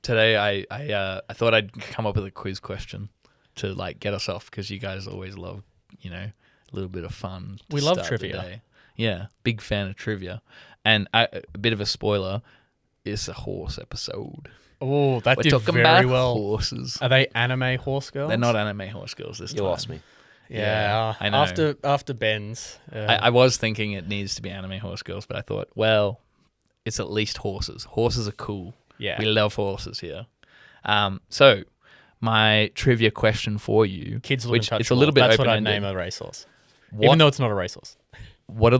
today I thought I'd come up with a quiz question to like get us off because you guys always love, a little bit of fun. We love trivia. Yeah, big fan of trivia. And a bit of a spoiler, it's a horse episode. Oh, that We're did talking very about well. Horses. Are they anime horse girls? They're not anime horse girls this time. You lost me. Yeah, I know. After Ben's. I was thinking it needs to be anime horse girls, but I thought, well, it's at least horses. Horses are cool. Yeah. We love horses here. So, my trivia question for you, Kids look which untouchable. it's a little bit That's what I'd open-ended. name a racehorse. Even though it's not a racehorse. What are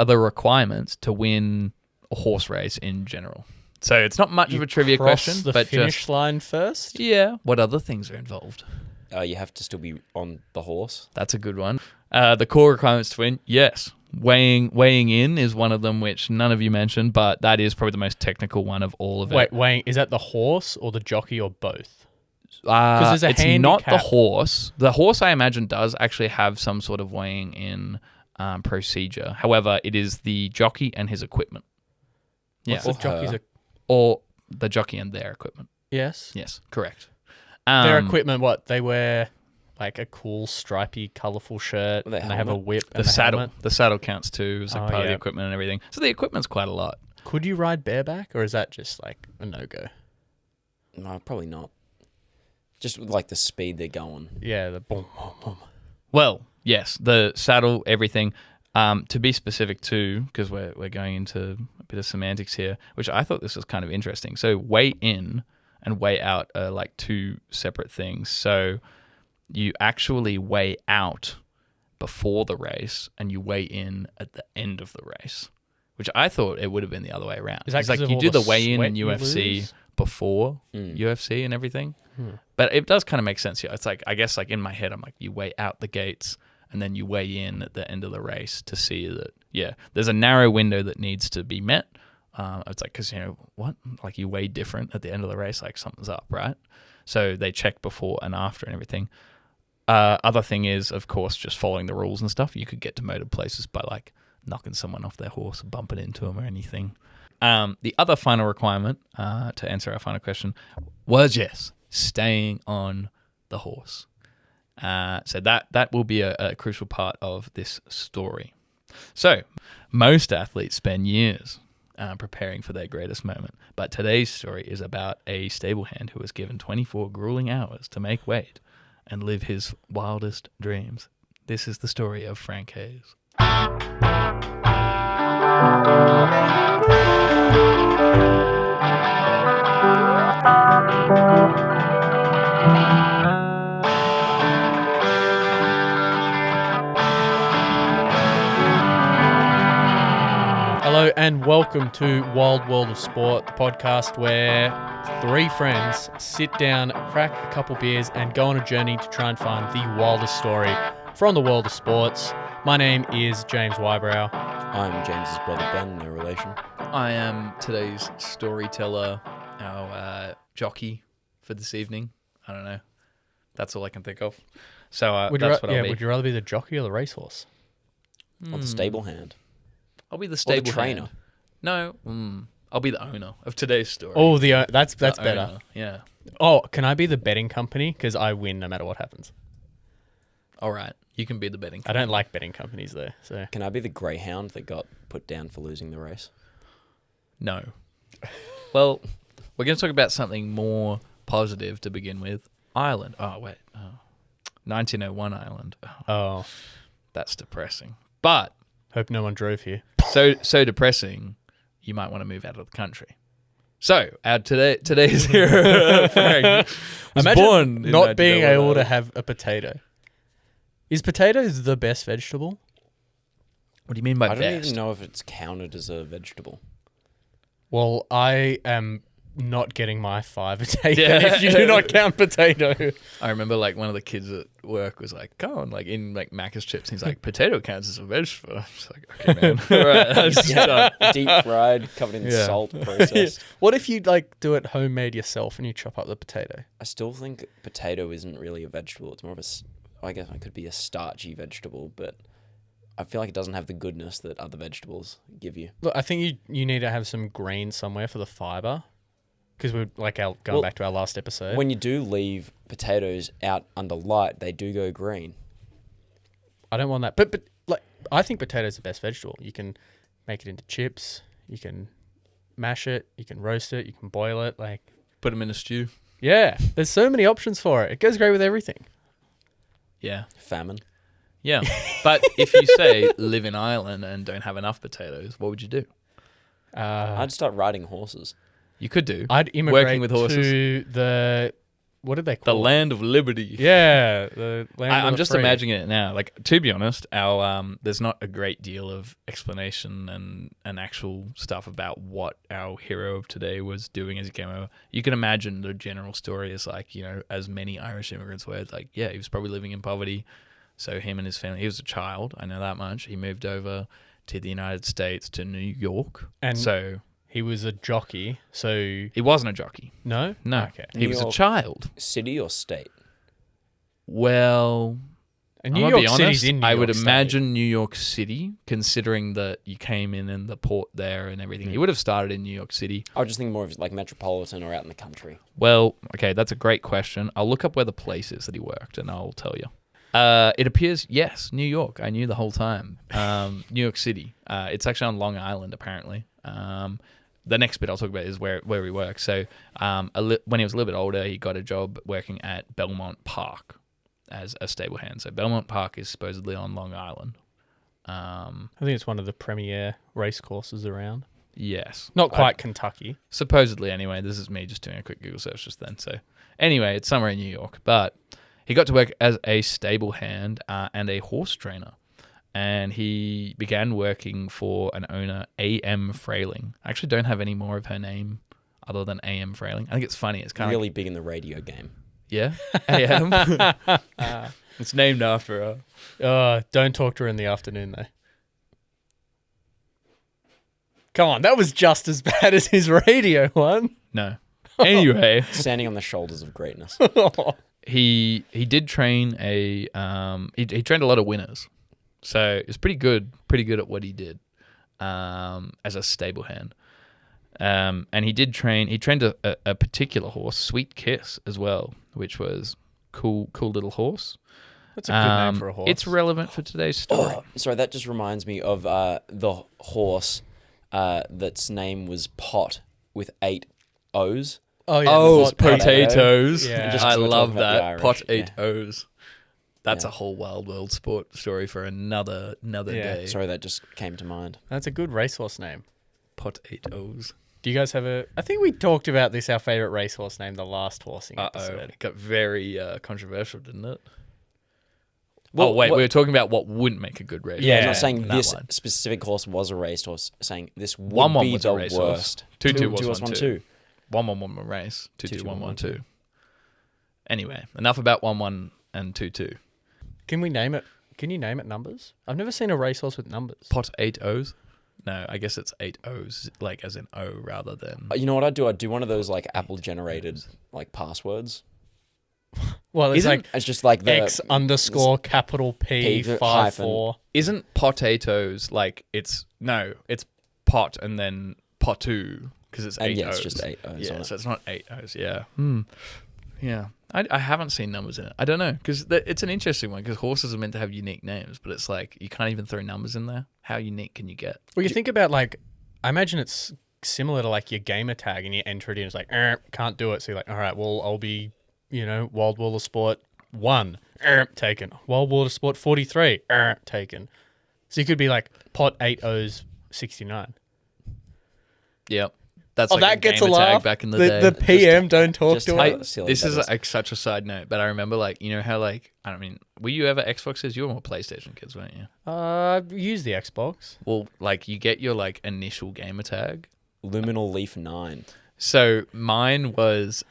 the requirements to win a horse race in general? So it's not much of a trivia question, the but finish just line first. yeah. What other things are involved? You have to still be on the horse. That's a good one. The core requirements to win, yes. Weighing in is one of them, which none of you mentioned, but that is probably the most technical one of all of it. Wait, weighing, is that the horse or the jockey or both? There's a it's handicap. not the horse. The horse, I imagine, does actually have some sort of weighing in procedure. However, it is the jockey and his equipment. Yeah, What's the jockey's or the jockey and their equipment. Yes. Yes, correct. Their equipment, what? They wear like a cool, stripy, colourful shirt, With a and they have a helmet. whip The and a saddle. helmet. The saddle counts too as like Oh, part of the yeah. equipment and everything. So the equipment's quite a lot. Could you ride bareback, or is that just like a no-go? No, probably not. Just with, like the speed they're going. Yeah, the boom, boom, boom. Well, yes, the saddle, everything. To be specific too, because we're going into a bit of semantics here, which I thought this was kind of interesting. So weigh in and weigh out are like two separate things. So you actually weigh out before the race and you weigh in at the end of the race, which I thought it would have been the other way around. Is that It's like 'cause of you all do the the weigh in sweat in you UFC lose? before Mm. UFC and everything. But it does kind of make sense here. It's like, I guess like in my head, I'm like, you weigh out the gates and then you weigh in at the end of the race to see that, yeah, there's a narrow window that needs to be met. It's like, because, what? Like you weigh different at the end of the race, like something's up, right? So they check before and after and everything. Other thing is, of course, just following the rules and stuff. You could get demoted places by like knocking someone off their horse or bumping into them or anything. The other final requirement, to answer our final question, was yes, staying on the horse. So that will be a crucial part of this story. So most athletes spend years preparing for their greatest moment, but today's story is about a stable hand who was given 24 grueling hours to make weight and live his wildest dreams. This is the story of Frank Hayes. Hello and welcome to Wild World of Sport, the podcast where three friends sit down, crack a couple beers, and go on a journey to try and find the wildest story from the world of sports. My name is James Whybrow. I'm James's brother Ben, no relation. I am today's storyteller, our jockey for this evening. I don't know. That's all I can think of. So that's what I'll be. Would you rather be the jockey or the racehorse? Or the stable hand. I'll be the Or the stable trainer. hand. No, I'll be the owner of today's story. Oh, that's The better. owner, yeah. Oh, can I be the betting company? Because I win no matter what happens. All right. You can be the betting. I don't like betting companies though. So Can I be the greyhound that got put down for losing the race? No. Well, we're going to talk about something more positive to begin with. Ireland. Oh, wait. 1901 Ireland. oh, That's depressing. But hope no one drove here. so depressing, you might want to move out of the country. So, our today's hero, Frank, was Imagine born in not being 1901 able to Ireland. have a potato. Is potatoes the best vegetable? What do you mean by I don't best? even know if it's counted as a vegetable. Well, I am not getting my 5 a day Yeah. if you do not count potato. I remember like one of the kids at work was like, "Come on," like in like Macca's chips. He's like, "Potato counts as a vegetable." I was like, "Okay, man, all right." That's done. Deep fried, covered in Yeah. salt, processed. What if you like do it homemade yourself and you chop up the potato? I still think potato isn't really a vegetable. It's more of I guess it could be a starchy vegetable, but I feel like it doesn't have the goodness that other vegetables give you. Look, I think you need to have some green somewhere for the fiber. because we're like going back to our last episode. When you do leave potatoes out under light, they do go green. I don't want that. But like, I think potatoes are the best vegetable. You can make it into chips. You can mash it. You can roast it. You can boil it. Like, Put them in a stew. yeah, there's so many options for it. It goes great with everything. Yeah. Famine. Yeah. But if you say live in Ireland and don't have enough potatoes, what would you do? I'd start riding horses. You could do. I'd immigrate Working with horses. to the, what did they The call it? land of liberty. Yeah, the land of I'm the just free. imagining it now. Like, to be honest, our there's not a great deal of explanation and actual stuff about what our hero of today was doing as he came over. You can imagine the general story is like, you know, as many Irish immigrants were, it's like, yeah, he was probably living in poverty. So him and his family, he was a child, I know that much. He moved over to the United States, to New York. And so he was a jockey, so... he wasn't a jockey. No? No. Okay. He New was a York. child. City or state? Well... And I'm New gonna York be City's honest, in New I York would State. imagine New York City, considering that you came in the port there and everything. He would have started in New York City. I would just think more of like metropolitan or out in the country. Well, okay, that's a great question. I'll look up where the place is that he worked, and I'll tell you. It appears, yes, New York. I knew the whole time. New York City. It's actually on Long Island, apparently. The next bit I'll talk about is where he works. So when he was a little bit older, he got a job working at Belmont Park as a stable hand. So Belmont Park is supposedly on Long Island. I think it's one of the premier race courses around. Yes. Not quite Kentucky. Supposedly, anyway. This is me just doing a quick Google search just then. So anyway, it's somewhere in New York. But he got to work as a stable hand and a horse trainer. And he began working for an owner, A.M. Frailing. I actually don't have any more of her name other than A.M. Frailing. I think it's funny. It's kind of Really big in the radio game. yeah, A.M. It's named after her. Don't talk to her in the afternoon, though. Come on, that was just as bad as his radio one. No. Anyway, Standing on the shoulders of greatness. he did train he trained a lot of winners. So it was pretty good at what he did as a stable hand. And he trained a particular horse, Sweet Kiss, as well, which was cool little horse. That's a good name for a horse. It's relevant for today's story. Oh, sorry, that just reminds me of the horse that's name was Pot with 8 O's. Oh, yeah. Oh, the pot- potatoes. Yeah. Just I 'cause we're love talking about the that. Irish, Pot yeah. 8 O's. That's Yeah. a whole wild world sport story for another Yeah. day. Sorry, that just came to mind. That's a good racehorse name. Pot 8 O's. Do you guys have I think we talked about this, our favourite racehorse name, the last horsing Uh-oh. episode. It got very controversial, didn't it? Well, oh, wait. what- We were talking about what wouldn't make a good race. Yeah. I'm not saying that this one. specific horse was a racehorse, saying this would 1-1 be was the a racehorse. worst. 2-2 was 1-2. 1-2. 1-1 1 race. 2-2 2-2, 1-1-2. Anyway, enough about 1-1 and 2-2. Can we name it? Can you name it numbers? I've never seen a racehorse with numbers. Pot 8 O's? No, I guess it's 8 O's, like as in O rather than... You know what I'd do? I'd do one of those like Apple generated like passwords. Well, it's Isn't- like It's just like the X underscore capital P P 54. Isn't potatoes like it's... No, it's pot and then potu because it's 8 and yeah, O's. it's just 8 O's Yeah, on it. so it's not 8 O's, yeah. Yeah. I haven't seen numbers in it. I don't know, because it's an interesting one, because horses are meant to have unique names, but it's like, you can't even throw numbers in there. How unique can you get? Well, you think about like, I imagine it's similar to like your gamer tag and you enter it in, it's like, can't do it. So you're like, all right, well, I'll be, Wild World of Sport 1, taken. Wild World of Sport 43, taken. So you could be like pot 8 O's 69. Yep. That's Oh, like that a gets a gamer tag laugh. back in the day. The PM don't talk just to how it. silly This that is is. like such a side note, but I remember like, you know how like, I don't mean, were you ever Xboxers? You were more PlayStation kids, weren't you? Use the Xbox. Well, like you get your like initial gamer tag. Luminal Leaf 9. So mine was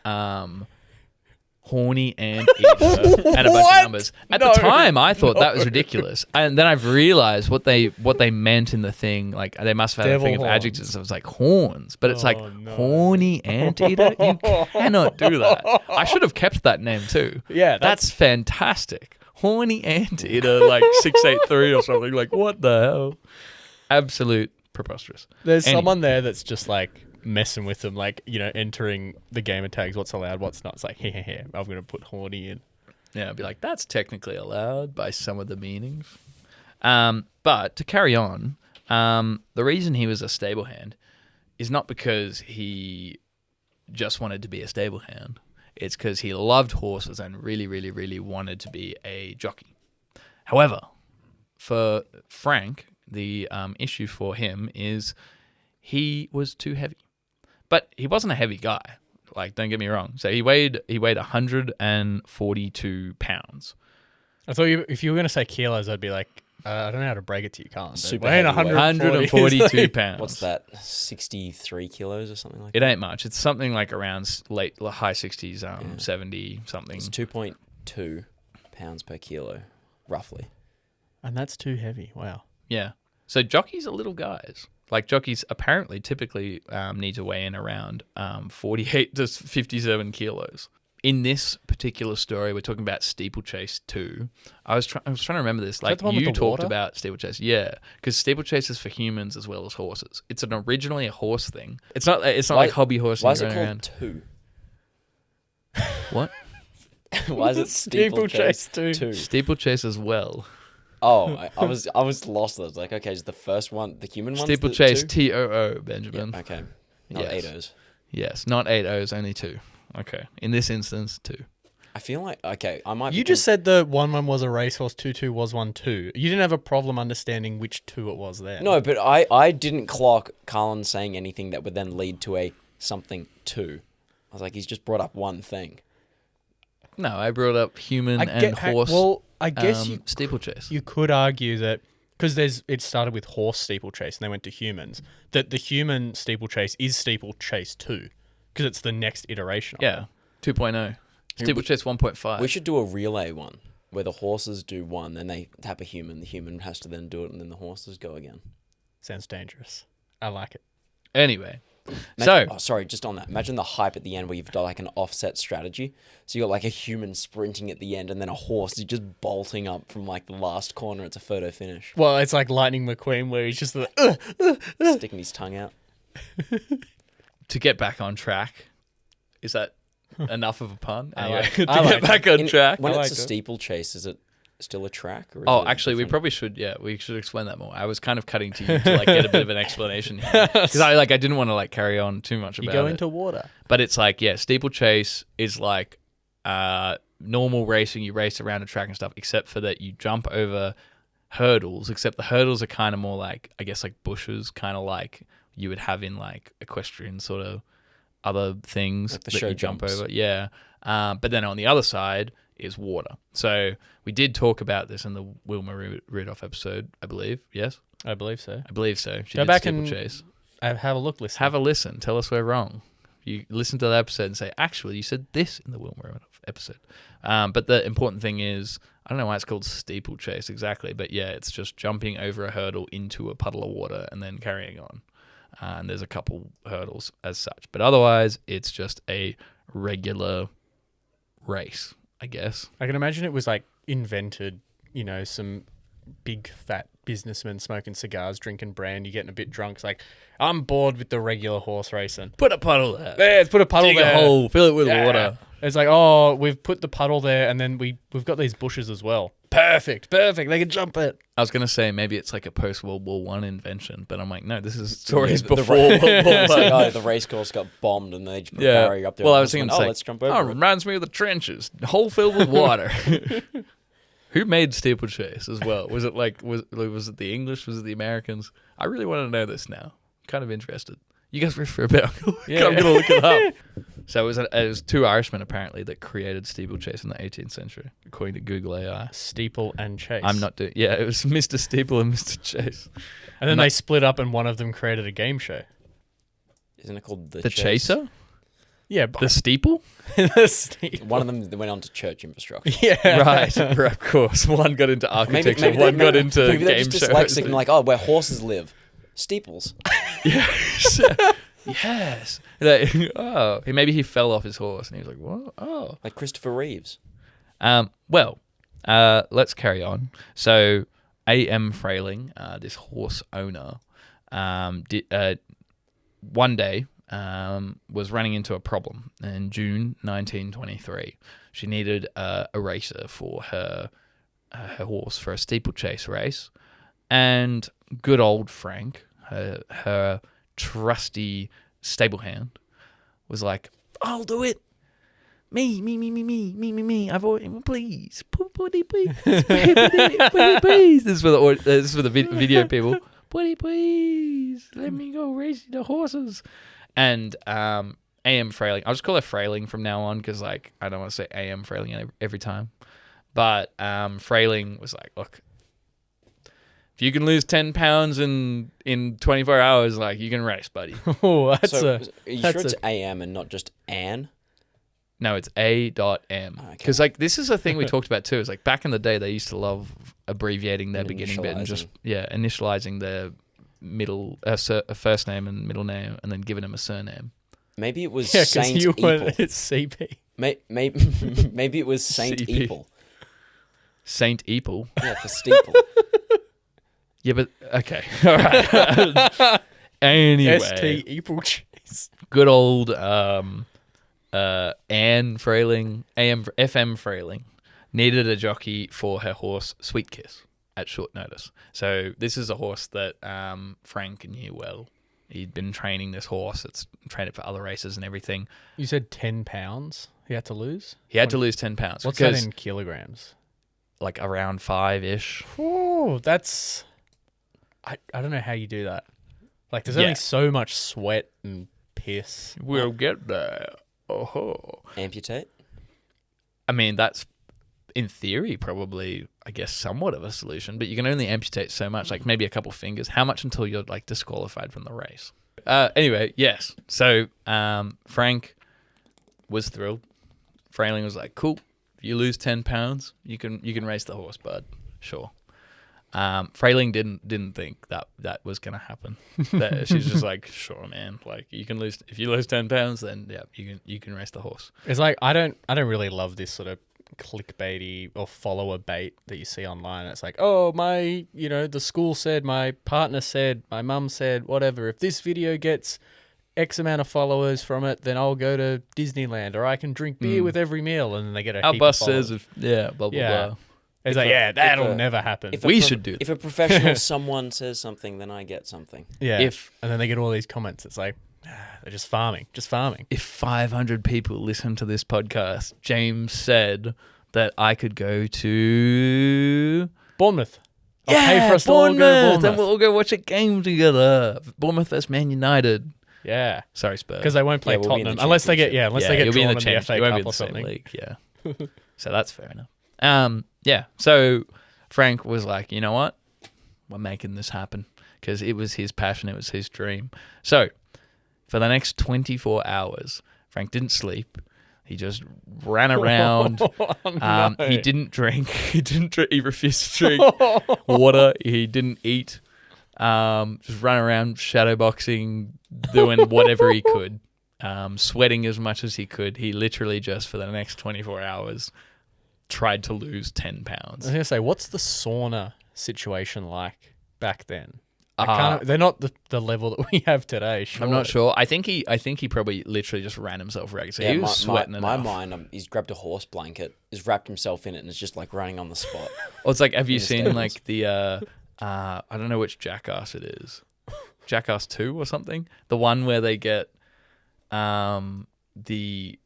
horny and eater and a bunch What? of numbers. At the time, I thought that was ridiculous, and then I've realized what they meant in the thing. Like they must have had Devil a thing of horns. adjectives. It was like horns, but it's like Oh, no. horny anteater. You cannot do that. I should have kept that name too. Yeah, That's fantastic. Horny anteater, like 683 or something. Like what the hell? Absolute preposterous. There's Anyway. someone there that's just like messing with them, like, entering the gamer tags, what's allowed, what's not. It's like, I'm going to put horny in. Yeah, I'd be like, that's technically allowed by some of the meanings. But to carry on, the reason he was a stable hand is not because he just wanted to be a stable hand. It's because he loved horses and really, really, really wanted to be a jockey. However, for Frank, the issue for him is he was too heavy. But he wasn't a heavy guy. Like, don't get me wrong. So he weighed 142 pounds. I thought if you were going to say kilos, I'd be like, I don't know how to break it to you, Carlin. Super weighing heavyweight. 142 pounds. What's that? 63 kilos or something like It that? ain't much. It's something like around high 60s, 70 something. It's 2.2 pounds per kilo, roughly. And that's too heavy. Wow. Yeah. So jockeys are little guys. Like, jockeys apparently typically need to weigh in around 48 to 57 kilos. In this particular story, we're talking about Steeplechase 2. I was trying to remember this. Like, the one with you the talked water? about Steeplechase. Yeah, because Steeplechase is for humans as well as horses. It's originally a horse thing. It's not like hobby horsing. Why is it running called around. 2? What? Why is it Steeplechase 2? 2? Steeplechase as well. Oh, I was lost. I was like, okay, is the first one the human one? Steeplechase TOO, Benjamin. Yeah, okay, not Yes. 8 O's. Yes, not 8 O's, only 2. Okay. In this instance, 2. I feel like I might. You just said the 1 was a racehorse, 2 was 1-2. You didn't have a problem understanding which 2 it was there. No, but I didn't clock Carlin saying anything that would then lead to a something 2. I was like, he's just brought up one thing. No, I brought up human and horse. Well, I guess Steeplechase. you could argue that because it started with horse steeplechase and they went to humans, that the human steeplechase is Steeplechase 2 because it's the next iteration of Yeah, 2.0. Steeplechase 1.5. We should do a relay one where the horses do one, then they tap a human. The human has to then do it, and then the horses go again. Sounds dangerous. I like it. Anyway, sorry, just on that. Imagine the hype at the end where you've got like an offset strategy. So you got like a human sprinting at the end, and then a horse is just bolting up from like the last corner. It's a photo finish, Well, it's like Lightning McQueen where he's just like, sticking his tongue out. to get back on track, is that enough of a pun? Anyway, to I like get back on track. When I it's like a it. steeplechase, is it still a track? Or is Oh, it actually, we different? probably should. Yeah, we should explain that more. I was kind of cutting to you to like get a bit of an explanation here because I didn't want to like carry on too much you about go it. into water. But it's like, yeah, steeplechase is like normal racing. You race around a track and stuff, except for that you jump over hurdles. Except the hurdles are kind of more like, I guess, like bushes, kind of like you would have in like equestrian sort of other things Like the that show you jump jumps. over. Yeah. But then on the other side is water. So we did talk about this in the Wilma Rudolph episode, I believe. Yes? I believe so. I believe so. She Go did back and steeplechase. have a look, listen. Have a listen. Tell us we're wrong. You listen to the episode and say, actually, you said this in the Wilma Rudolph episode. But the important thing is, I don't know why it's called steeplechase exactly, but yeah, it's just jumping over a hurdle into a puddle of water and then carrying on. And there's a couple hurdles as such. But otherwise, it's just a regular race, I guess. I can imagine it was like invented, some big fat businessmen smoking cigars, drinking brandy, getting a bit drunk. It's like, I'm bored with the regular horse racing. Put a puddle there. Let's put a puddle Dig there. a hole. Fill it with Yeah. water. It's like, oh, we've put the puddle there, and then we've got these bushes as well. Perfect. They can jump it. I was going to say maybe it's like a post-World War I invention, but I'm like, no, this is Stories stories before World War It's like, I. oh, the race course got bombed and they just put a Yeah. barrier up there. Well, and I was the horse thinking, went, let's jump over oh, it. reminds me of the trenches, hole filled with water. Who made steeplechase as well? Was it was it the English? Was it the Americans? I really want to know this now. I'm kind of interested. You guys riff for a bit. I'm going to look it up. So it was two Irishmen apparently that created steeplechase in the 18th century, according to Google AI. Steeple and Chase. I'm not doing. Yeah, it was Mr. Steeple and Mr. Chase. And then they split up, and one of them created a game show. Isn't it called The Chaser, Yeah, the Steeple. the Steeple. One of them went on to church infrastructure. Yeah, Right, of course. One got into architecture, one got into maybe they're game just show. dyslexic and like, oh, where horses live, steeples. Yes. Yes. Like, oh, maybe he fell off his horse and he was like, what? Oh. Like Christopher Reeves. Well, let's carry on. So, A.M. Frayling, this horse owner, one day was running into a problem in June 1923. She needed a racer for her horse for a steeplechase race, and good old Frank, her trusty stable hand, was like, "I'll do it. Me. I've already, please, please. This is for the video people. Please, let me go race the horses." And AM Frailing, I'll just call her Frailing from now on because like I don't want to say AM Frailing every time. But Frailing was like, "Look, if you can lose 10 pounds in 24 hours, like you can race, buddy." Oh, Are you sure it's AM and not just Anne? No, it's A.M. Because like this is a thing we talked about too. Is like back in the day they used to love abbreviating their beginning bit and just initializing their middle first name and middle name and then giving them a surname. Maybe it was Saint Eaple. It's CP. Maybe it was Saint CP. Eaple. Saint Eaple. Yeah, for steeple. Yeah, but okay. All right. Anyway. ST Eaple cheese. Good old Anne Frailing, FM Frailing, needed a jockey for her horse Sweet Kiss at short notice. So this is a horse that Frank knew well. He'd been training this horse. It's trained it for other races and everything. You said 10 pounds he had to lose? He had to lose 10 pounds. What's that in kilograms? Like around 5-ish. Oh, that's... I don't know how you do that. Like, there's only so much sweat and piss. We'll get there. Oh. Amputate? I mean, that's, in theory, probably, I guess, somewhat of a solution, but you can only amputate so much, like maybe a couple fingers. How much until you're, like, disqualified from the race? Anyway, yes. So, Frank was thrilled. Frailing was like, "Cool. If you lose 10 pounds, you can race the horse, bud. Sure." Frailing didn't think that was gonna happen. She's just like, "Sure, man. Like if you lose 10 pounds, then yeah, you can race the horse." It's like I don't really love this sort of clickbaity or follower bait that you see online. It's like, "Oh, the school said, my partner said, my mum said, whatever. If this video gets X amount of followers from it, then I'll go to Disneyland, or I can drink beer with every meal," and then they get a Our heap bus of followers. says, blah blah blah. It's like, that'll never happen. We should do that. If a professional someone says something, then I get something. Yeah. And then they get all these comments. It's like, they're just farming. If 500 people listen to this podcast, James said that I could go to Bournemouth. I'll pay for us to all go to Bournemouth. Then we'll all go watch a game together. Bournemouth vs Man United. Yeah. Sorry, Spurs. Because they won't play we'll be in Tottenham the unless they get you'll drawn be in the FA you won't Cup be in or the same something. league, yeah. So that's fair enough. Yeah. So Frank was like, "You know what? We're making this happen," because it was his passion, it was his dream. So for the next 24 hours, Frank didn't sleep. He just ran around. No. He didn't drink. He refused to drink water. He didn't eat. Just run around shadowboxing, doing whatever he could, sweating as much as he could. He literally just, for the next 24 hours, tried to lose 10 pounds. I was going to say, what's the sauna situation like back then? They're not the level that we have today. Surely. I'm not sure. I think he probably literally just ran himself ragged. So he was sweating enough. My mind, he's grabbed a horse blanket, has wrapped himself in it, and is just like running on the spot. Well, it's like, have you seen like the I don't know which Jackass it is, Jackass 2 or something? The one where they get the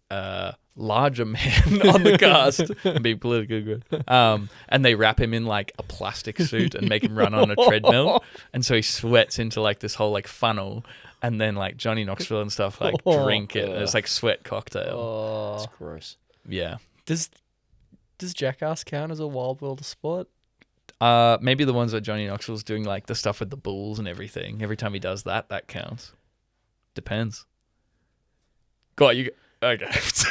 larger man on the cast, and being politically good, and they wrap him in like a plastic suit and make him run on a treadmill, and so he sweats into like this whole like funnel, and then like Johnny Knoxville and stuff like drink it. It's like sweat cocktail. That's gross. Yeah. Does Jackass count as a wild world of sport? Maybe the ones that Johnny Knoxville's doing, like the stuff with the bulls and everything. Every time he does that counts. Depends. God, you okay?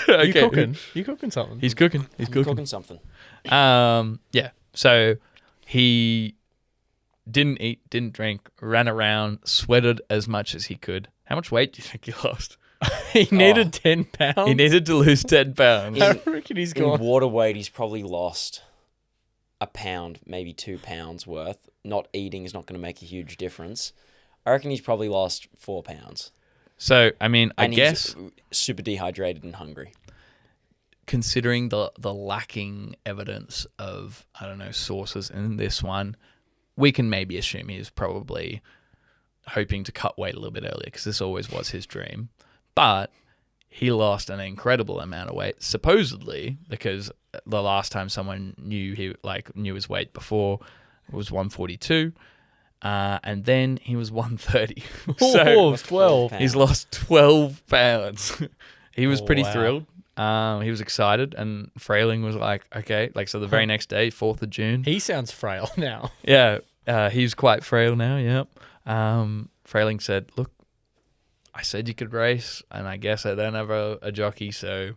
Okay. You cooking something? He's cooking. He's Cooking something. Yeah. So he didn't eat, didn't drink, ran around, sweated as much as he could. How much weight do you think he lost? He needed 10 pounds. He needed to lose 10 pounds. I reckon he's In gone. water weight, he's probably lost a pound, maybe 2 pounds worth. Not eating is not going to make a huge difference. I reckon he's probably lost 4 pounds. So, I mean, I And guess he's super dehydrated and hungry. considering the lacking evidence of, I don't know, sources in this one, we can maybe assume he was probably hoping to cut weight a little bit earlier because this always was his dream. But he lost an incredible amount of weight, supposedly, because the last time someone knew his weight before was 142, and then he was 130. Oh, So 12. he's lost 12 pounds. He was pretty wow. thrilled. He was excited, and Frayling was like, okay. Like, so the very next day, 4th of June. He sounds frail now. Yeah, he's quite frail now, yep. Frayling said, look, I said you could race, and I guess I don't have a jockey, so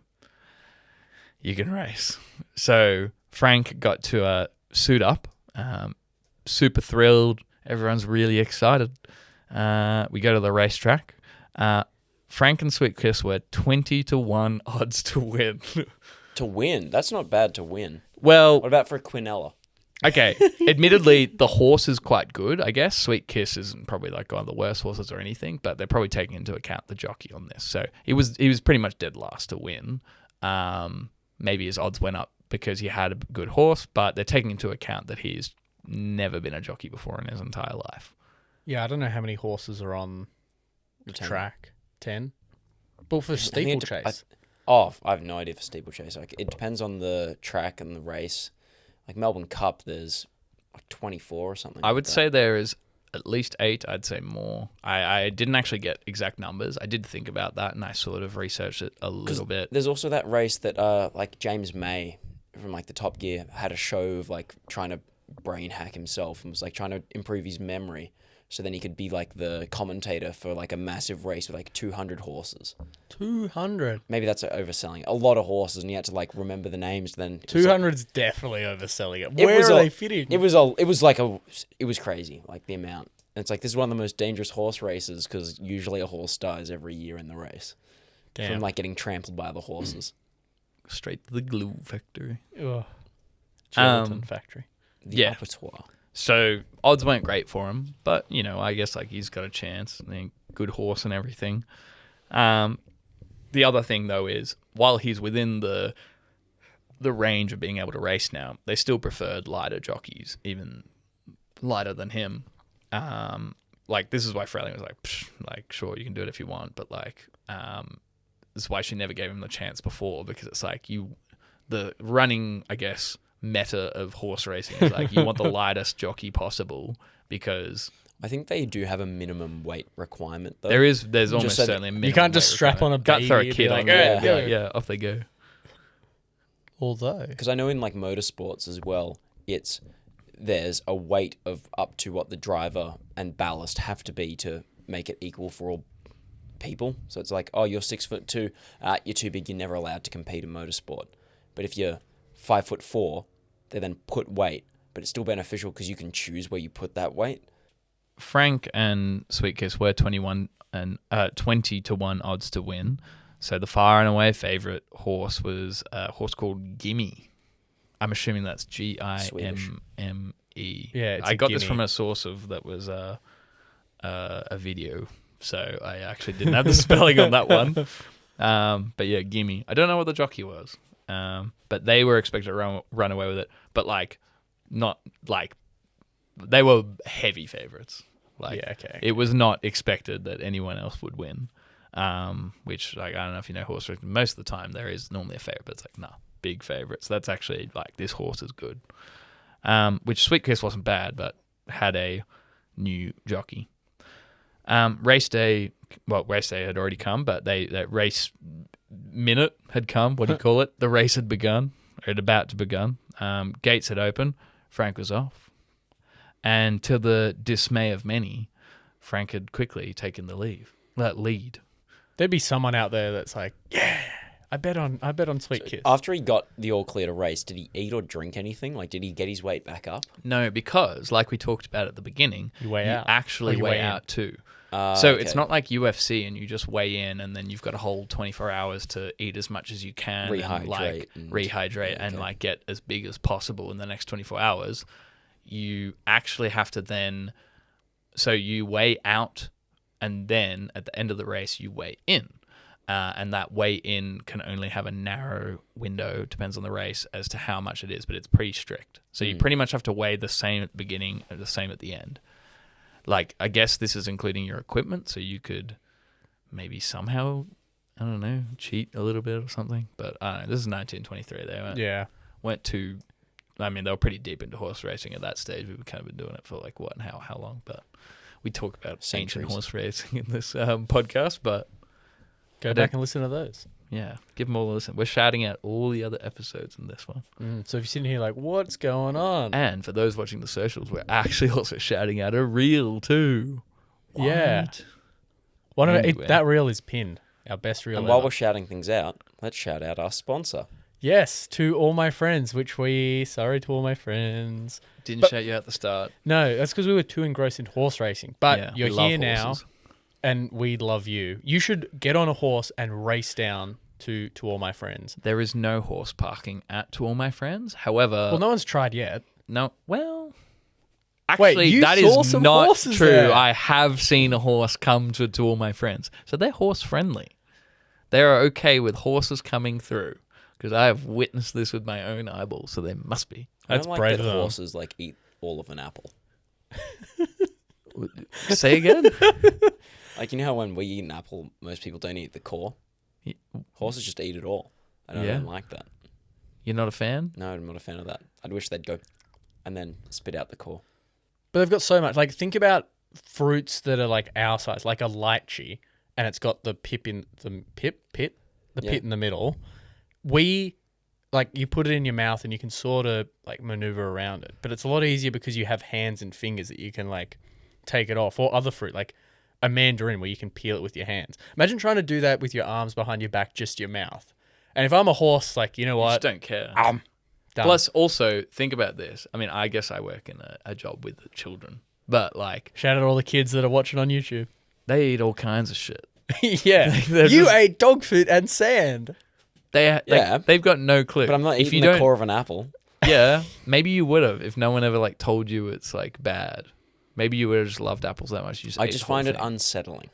you can race. So Frank got to suit up, super thrilled. Everyone's really excited. We go to the racetrack. Frank and Sweet Kiss were 20-1 odds to win. To win? That's not bad to win. Well, What about for Quinella? okay. Admittedly, the horse is quite good, I guess. Sweet Kiss isn't probably like one of the worst horses or anything, but they're probably taking into account the jockey on this. So he was pretty much dead last to win. Maybe his odds went up because he had a good horse, but they're taking into account that he's never been a jockey before in his entire life. Yeah, I don't know how many horses are on the 10. track. 10? But for I think steeplechase. I have no idea for steeplechase. Like, it depends on the track and the race. Like Melbourne Cup, there's like 24 or something. I like would that. say there is at least 8. I'd say more. I didn't actually get exact numbers. I did think about that, and I sort of researched it a little bit. There's also that race that like James May from like the Top Gear had a show of like trying to brain hack himself and was like trying to improve his memory so then he could be like the commentator for like a massive race with like 200 horses. 200. Maybe that's overselling. A lot of horses, and you had to like remember the names. Then 200's definitely overselling it. It Where was are a- they fitting? it was crazy, like the amount. And it's like this is one of the most dangerous horse races because usually a horse dies every year in the race Damn. from like getting trampled by the horses. Straight to the glue factory. Ugh. Gelatin Um, factory. The Yeah. abattoir. So odds weren't great for him, but you know, I guess like he's got a chance. I mean, good horse and everything. The other thing though is while he's within the range of being able to race now, they still preferred lighter jockeys, even lighter than him. Like this is why Frayling was like, Psh, like sure you can do it if you want, but like this is why she never gave him the chance before, because it's like the running, I guess, meta of horse racing is like you want the lightest jockey possible because I think they do have a minimum weight requirement though. there's almost so that- certainly a minimum You can't just weight strap on a requirement. Can't throw a baby and kid be on like, there. "Yeah, Yeah, off they go. Although. Because I know in like motorsports as well, there's a weight of up to what the driver and ballast have to be to make it equal for all people. So it's like, oh, you're 6'2", you're too big, you're never allowed to compete in motorsport. But if you're 5'4", they then put weight, but it's still beneficial because you can choose where you put that weight. Frank and Sweet Kiss were 20-1 odds to win. So the far and away favourite horse was a horse called Gimme. I'm assuming that's Gimme. Yeah, it's I a got this gimme. from a source that was a video, so I actually didn't have the spelling on that one. But yeah, Gimme. I don't know what the jockey was, but they were expected to run away with it. But like, not like they were heavy favourites. Like, Yeah, okay. it was not expected that anyone else would win. Which, like, I don't know if you know horse racing. Most of the time, there is normally a favourite, but it's like, nah, big favourites. That's actually like this horse is good. Which Sweet Kiss wasn't bad, but had a new jockey. Race day had already come, but that race minute had come. What do you call it? The race had begun, or had about to begun. Gates had opened. Frank was off. And to the dismay of many, Frank had quickly taken the lead. There'd be someone out there that's like, yeah, I bet on Sweet Kiss. After he got the all clear to race, did he eat or drink anything? Like, did he get his weight back up? No, because like we talked about at the beginning, You weigh out. actually Oh, you weigh weigh in. out too. So it's Okay. not like UFC and you just weigh in and then you've got a whole 24 hours to eat as much as you can and rehydrate and okay. like get as big as possible in the next 24 hours. You actually have to then, so you weigh out and then at the end of the race you weigh in. And that weigh in can only have a narrow window, depends on the race, as to how much it is, but it's pretty strict. So you pretty much have to weigh the same at the beginning and the same at the end. Like, I guess this is including your equipment, so you could maybe somehow, I don't know, cheat a little bit or something. But I don't know, this is 1923. They went to, I mean, they were pretty deep into horse racing at that stage. We've kind of been doing it for like, what and how long? But we talk about ancient horse racing in this podcast, but... Go back and listen to those. Yeah, give them all a listen. We're shouting out all the other episodes in this one. So if you're sitting here like, what's going on? And for those watching the socials, we're actually also shouting out a reel too. What? Yeah. That reel is pinned. Our best reel And ever. while we're shouting things out, let's shout out our sponsor. Yes, to all my friends, sorry to all my friends. Didn't shout you out at the start. No, that's because we were too engrossed in horse racing. But Yeah, you're we love here now. horses. And we love you. You should get on a horse and race down to all my friends. There is no horse parking at To All My Friends. However... Well, no one's tried yet. No, well... Actually, you that saw is some not horses true. there. I have seen a horse come to All My Friends. So they're horse-friendly. They are okay with horses coming through. Because I have witnessed this with my own eyeballs, so they must be. That's I don't brave like of that them. horses like eat all of an apple. Say again? Like, you know how when we eat an apple, most people don't eat the core? Horses just eat it all. I don't like that. You're not a fan? No, I'm not a fan of that. I'd wish they'd go and then spit out the core. But they've got so much. Like, think about fruits that are like our size, like a lychee, and it's got the pit in the middle. You put it in your mouth and you can sort of like maneuver around it. But it's a lot easier because you have hands and fingers that you can like take it off, or other fruit like a mandarin where you can peel it with your hands. Imagine trying to do that with your arms behind your back, just your mouth. And if I'm a horse, like, you know I what? just don't care. Done. Plus, also, think about this. I mean, I guess I work in a job with children. But, like... Shout out to all the kids that are watching on YouTube. They eat all kinds of shit. Yeah. They're You just- ate dog food and sand. They've got no clue. But I'm not If eating you the core of an apple. Yeah, maybe you would have if no one ever like told you it's like bad. Maybe you would have just loved apples that much. You just I ate just the whole find it thing. unsettling.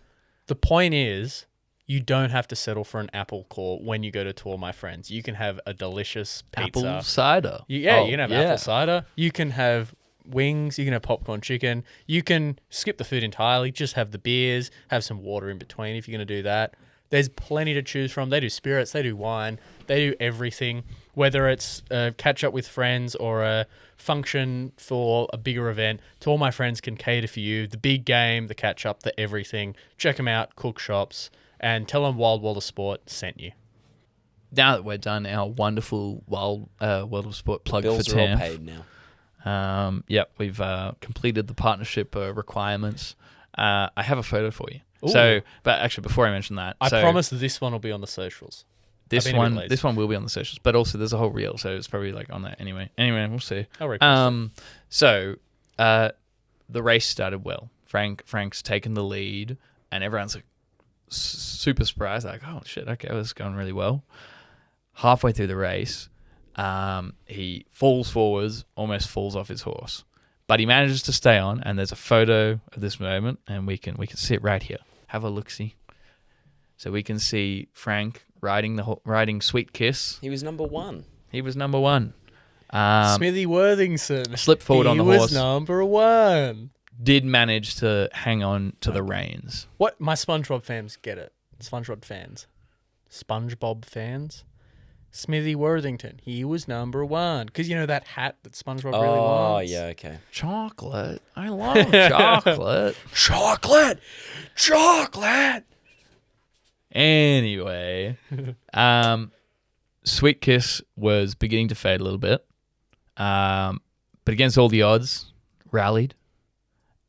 The point is, you don't have to settle for an apple core when you go to All My Friends. You can have a delicious pizza. Apple cider. You can have apple cider. You can have wings. You can have popcorn chicken. You can skip the food entirely. Just have the beers. Have some water in between if you're going to do that. There's plenty to choose from. They do spirits. They do wine. They do everything. Whether it's catch up with friends or a function for a bigger event, To All My Friends can cater for you. The big game, the catch up, the everything. Check them out, Cook Shops, and tell them Wild World of Sport sent you. Now that we're done our wonderful World of Sport plug Bills for are all TAMF. paid now. We've completed the partnership requirements. I have a photo for you. Ooh. So, but actually, before I mention that, I promise that this one will be on the socials. this I've been a bit one lazy. will be on the socials, but also there's a whole reel, so it's probably like on that anyway. Anyway, we'll see. I'll repost it. So the race started well. Frank's taken the lead, and everyone's like super surprised, like, oh shit, okay, well, this is going really well. Halfway through the race, he falls forwards, almost falls off his horse, but he manages to stay on. And there's a photo of this moment, and we can see it right here. Have a look, see. So we can see Frank riding Sweet Kiss. He was number one. He was number one. Smithy Worthington. Slipped forward on the horse. He was number one. Did manage to hang on to the reins. What? My SpongeBob fans get it. SpongeBob fans. Smithy Worthington. He was number one. Because you know that hat that SpongeBob really Oh, wants? yeah, okay. Chocolate. I love chocolate. Chocolate! Anyway, Sweet Kiss was beginning to fade a little bit. But against all the odds, rallied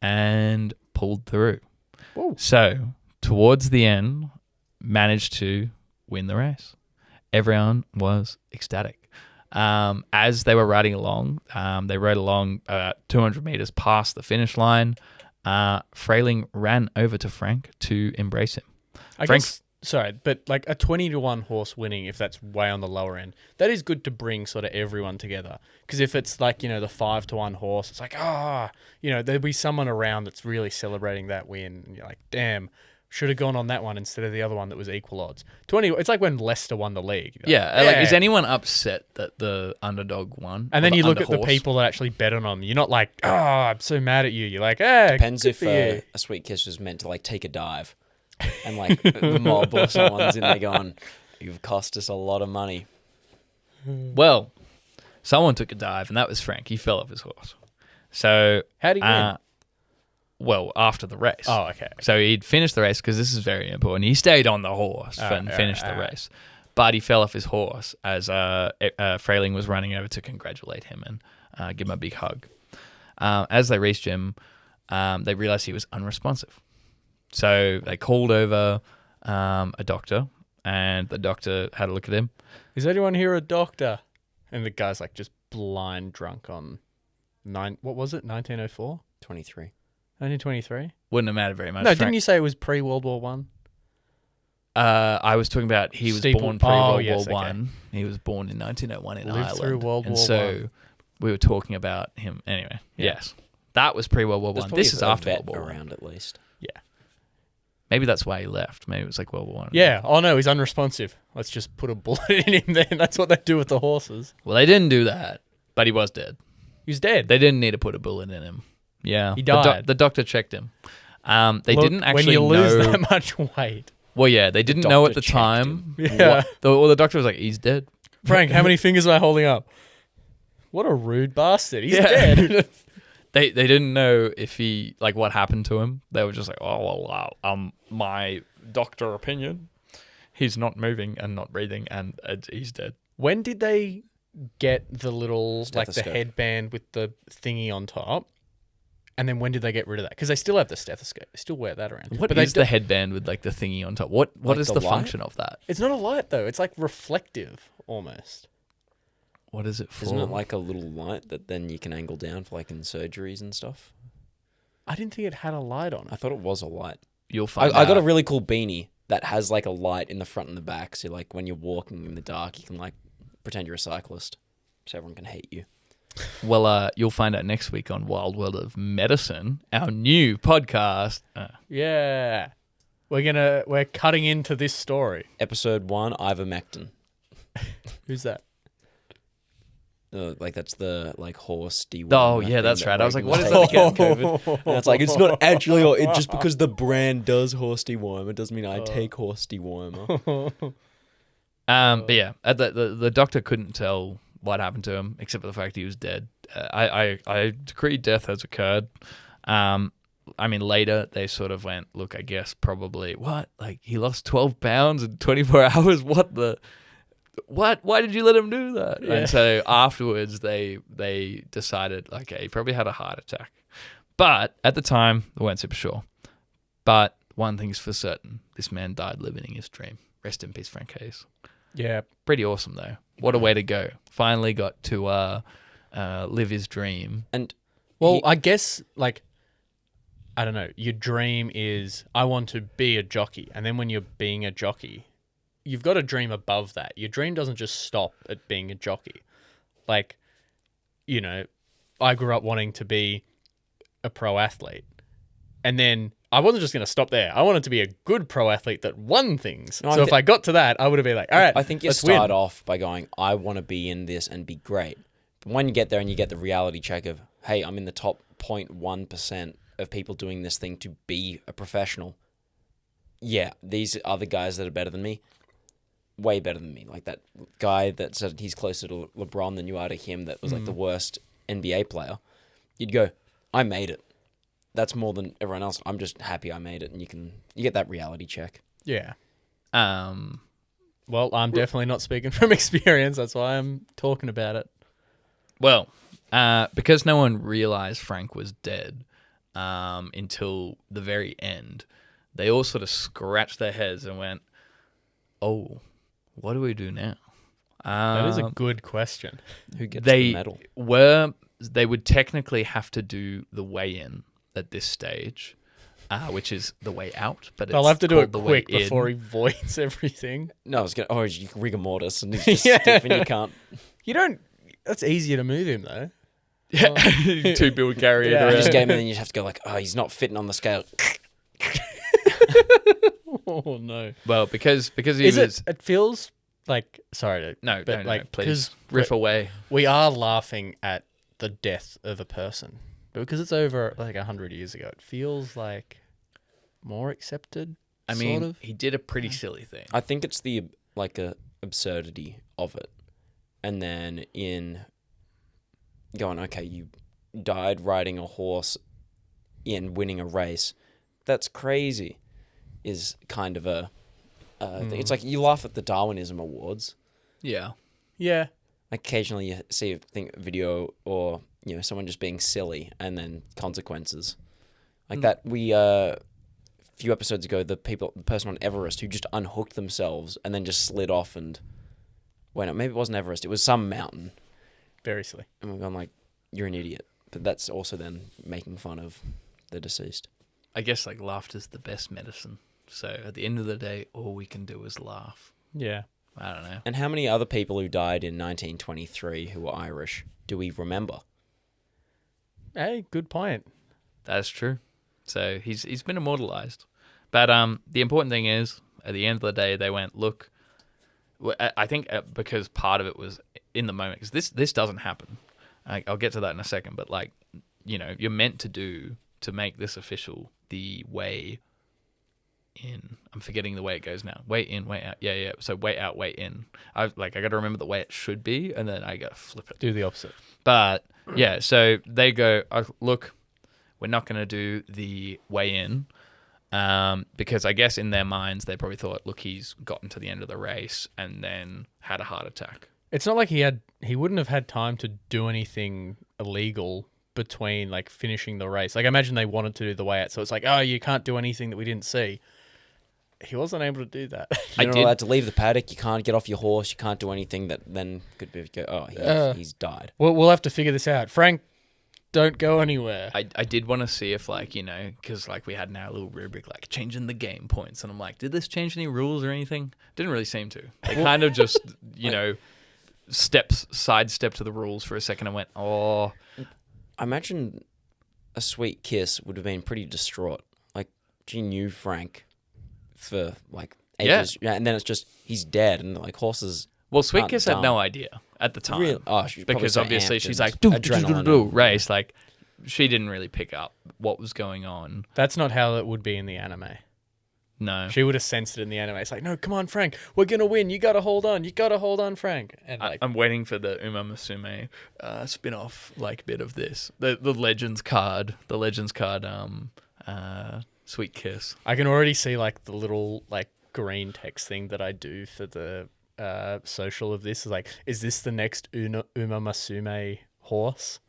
and pulled through. Whoa. So, towards the end, managed to win the race. Everyone was ecstatic. As they were riding along, they rode along 200 meters past the finish line. Frayling ran over to Frank to embrace him. I Frank- guess sorry, but like a 20-1 horse winning, if that's way on the lower end, that is good to bring sort of everyone together. Because if it's like, the 5-1 horse, it's like, there'll be someone around that's really celebrating that win. And you're like, damn, should have gone on that one instead of the other one that was equal odds. 20, it's like when Leicester won the league. Like, is anyone upset that the underdog won? And then you look at the underhorse? people that actually bet on them. You're not like, I'm so mad at you. You're like, Depends good if for you. a Sweet Kiss was meant to like take a dive, and like the mob or someone's in there going, "You've cost us a lot of money." Well, someone took a dive, and that was Frank. He fell off his horse. So How do you win? Well, after the race. Oh, okay. So he'd finished the race because this is very important. He stayed on the horse and finished the race. But he fell off his horse as Frayling was running over to congratulate him and give him a big hug. As they reached him, they realized he was unresponsive. So they called over a doctor, and the doctor had a look at him. Is anyone here a doctor? And the guy's like just blind drunk on 1904? 23. 1923? Wouldn't have mattered very much. No, Frank, didn't you say it was pre-World War One? I was talking about he was born pre-World War One. He was born in 1901 in Lived Ireland. through World and War so One. we were talking about him. Anyway, yes. That was pre-World War One. This is after World War One. Around at least. Yeah. Maybe that's why he left. Maybe it was like World War One. Yeah. Oh, no, he's unresponsive. Let's just put a bullet in him then. That's what they do with the horses. Well, they didn't do that, but he was dead. He's dead. They didn't need to put a bullet in him. Yeah. He died. The doctor checked him. They Look, didn't actually when you lose know... that much weight. Well, yeah, they didn't know at the doctor checked time. Yeah. The doctor was like, he's dead. Frank, how many fingers am I holding up? What a rude bastard. He's dead. They didn't know if he, like, what happened to him. They were just like, oh, well, my doctor opinion, he's not moving and not breathing, and he's dead. When did they get the little, like the Stethoscope. headband with the thingy on top? And then when did they get rid of that? Because they still have the stethoscope. They still wear that around. What but is the headband with, like, the thingy on top? What Like is the the light? function of that? It's not a light, though. It's like reflective, almost. What is it for? Isn't it like a little light that then you can angle down for like in surgeries and stuff? I didn't think it had a light on I it. thought it was a light. You'll find I got a out. really cool beanie that has like a light in the front and the back. So like when you're walking in the dark, you can like pretend you're a cyclist, so everyone can hate you. Well, you'll find out next week on Wild World of Medicine, our new podcast. Yeah. We're cutting into this story. Episode 1, ivermectin. Who's that? Like that's the like horse dewormer. Oh, yeah, thing that's that right. I was like, Reagan what is that taking again? for COVID. And it's like it's not actually just because the brand does horse dewormer doesn't mean I take horse dewormer. But yeah, the doctor couldn't tell what happened to him except for the fact he was dead. I decree death has occurred. I mean, later they sort of went, look, I guess probably what? Like he lost 12 pounds in 24 hours? What the? What? Why did you let him do that? Yeah. And so afterwards they decided, okay, he probably had a heart attack. But at the time, they weren't super sure. But one thing's for certain, this man died living his dream. Rest in peace, Frank Hayes. Yeah. Pretty awesome, though. What a way to go. Finally got to live his dream. And Well, I guess, like, I don't know, your dream is, I want to be a jockey. And then when you're being a jockey, you've got a dream above that. Your dream doesn't just stop at being a jockey. Like, I grew up wanting to be a pro athlete. And then I wasn't just going to stop there. I wanted to be a good pro athlete that won things. No, I So if I got to that, I would have been like, all right, I think you let's start win. off by going, I want to be in this and be great. But when you get there and you get the reality check of, hey, I'm in the top 0.1% of people doing this thing to be a professional. Yeah, these are the guys that are better than me. Way better than me. Like that guy that said he's closer to LeBron than you are to him that was like the worst NBA player. You'd go, I made it. That's more than everyone else. I'm just happy I made it. And you get that reality check. Yeah. Um, Well, I'm definitely not speaking from experience. That's why I'm talking about it. well, because no one realized Frank was dead until the very end, they all sort of scratched their heads and went, oh, what do we do now? That is a good question. Who gets the medal? They would technically have to do the weigh-in at this stage, which is the way out. But I'll it's have to do it called the way quick before in. he voids everything. No, I was going to... Oh, you rigor mortis and he's just Yeah. stiff and you can't... You don't... That's easier to move him, though. Yeah, 2 people carry Yeah. it You around. just game and then you have to go like, oh, he's not fitting on the scale. Oh, no. Well, because he Is was... it feels like... Sorry to... No, but no, like, please. 'cause Riff away. we are laughing at the death of a person. But because it's over like 100 years ago, it feels like more accepted, I mean, sort of. he did a pretty silly thing. I think it's the absurdity of it. And then in going, okay, you died riding a horse in winning a race. That's crazy. Is kind of a thing. It's like you laugh at the Darwinism Awards. Yeah. Yeah. Occasionally you see a video or someone just being silly and then consequences. Like that we a few episodes ago the person on Everest who just unhooked themselves and then just slid off and maybe it wasn't Everest, it was some mountain. Very silly. And we're going like, you're an idiot. But that's also then making fun of the deceased. I guess like laughter's the best medicine. So at the end of the day, all we can do is laugh. Yeah. I don't know. And how many other people who died in 1923 who were Irish do we remember? Hey, good point. That's true. So he's been immortalized. But the important thing is, at the end of the day, they went, look, I think because part of it was in the moment, because this doesn't happen. I'll get to that in a second. But like, you're meant to make this official the way in. I'm forgetting the way it goes now. Way in, way out. Yeah. So way out, way in. I got to remember the way it should be, and then I got to flip it. Do the opposite. But yeah, so they go, look, we're not going to do the way in, because I guess in their minds they probably thought, look, he's gotten to the end of the race and then had a heart attack. It's not like he wouldn't have had time to do anything illegal between like finishing the race. Like I imagine they wanted to do the way out, so it's like, oh, you can't do anything that we didn't see. He wasn't able to do that. You're not allowed to leave the paddock. You can't get off your horse. You can't do anything that then could be he's died. We'll have to figure this out. Frank, don't go anywhere. I did want to see if because we had now a little rubric like changing the game points, and I'm like, did this change any rules or anything? Didn't really seem to. They kind of just sidestep to the rules for a second and went, oh. I imagine a sweet kiss would have been pretty distraught. Like she knew Frank for like ages, and then it's just he's dead, and like horses. Well, Sweet aren't Kiss had dumb. no idea at the time. Really? Oh, she was probably because so obviously amped she's and like, do adrenaline. race. Like, she didn't really pick up what was going on. That's not how it would be in the anime. No. She would have sensed it in the anime. It's like, no, come on, Frank. We're going to win. You got to hold on. You got to hold on, Frank. And like, I'm waiting for the Uma Musume spin-off bit of this. The Legends card. The Legends card Sweet Kiss. I can already see like the little like green text thing that I do for the social of this. Is like, is this the next Uma Musume horse?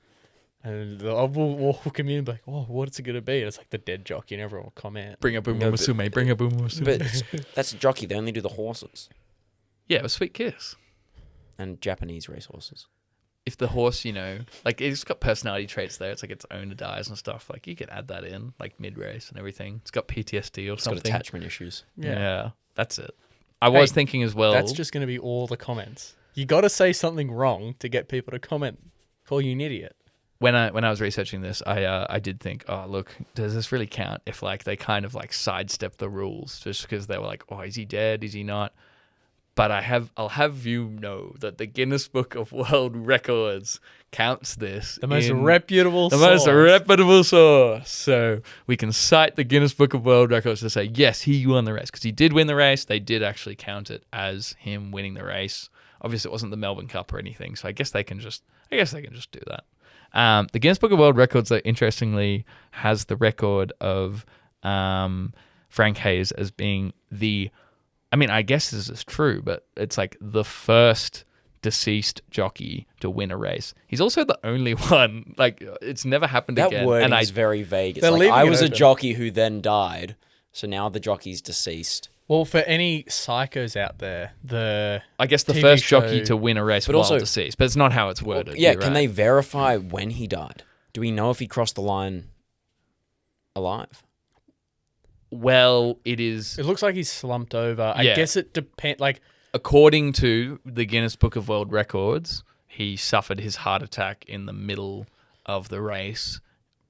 And we'll hook him in and be like, oh, what's it going to be? And it's like the dead jockey and everyone will comment. Bring up Uma Musume. Bring up Uma Musume. But that's a jockey. They only do the horses Yeah, it was Sweet Kiss. and Japanese racehorses. If the horse, like it's got personality traits there. It's like its owner dies and stuff. Like you could add that in, like mid-race and everything. It's got PTSD or It's something. got attachment issues. Yeah, that's it. I was thinking as well. That's just going to be all the comments. You got to say something wrong to get people to comment. Call you an idiot. When I was researching this, I did think, oh look, does this really count if like they kind of like sidestep the rules just because they were like, oh, is he dead? Is he not? But I'll have you know that the Guinness Book of World Records counts this. The most reputable the source. most reputable source. So we can cite the Guinness Book of World Records to say, yes, he won the race. Because he did win the race. They did actually count it as him winning the race. Obviously, it wasn't the Melbourne Cup or anything. So I guess they can just do that. The Guinness Book of World Records, though, interestingly, has the record of Frank Hayes as being I guess this is true, but it's like the first deceased jockey to win a race. He's also the only one. Like, it's never happened again. That word is very vague. It's They're like, leaving I it was a open. jockey who then died, so now the jockey's deceased. Well, for any psychos out there, I guess the TV first show- jockey to win a race But while also- deceased. But it's not how it's worded. Yeah, You're can right. they verify when he died? Do we know if he crossed the line alive? Well, it is. It looks like he's slumped over. I Yeah. guess it depends. Like, According to the Guinness Book of World Records, he suffered his heart attack in the middle of the race,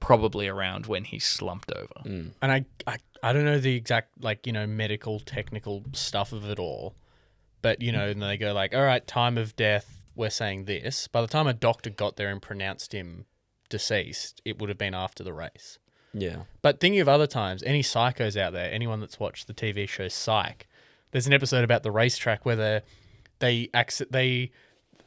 probably around when he slumped over. and I don't know the exact, like, you know, medical, technical stuff of it all. But, you know, and they go like, all right, time of death, we're saying this. By the time a doctor got there and pronounced him deceased, it would have been after the race. Yeah. But thinking of other times, any psychos out there, anyone that's watched the TV show Psych, there's an episode about the racetrack where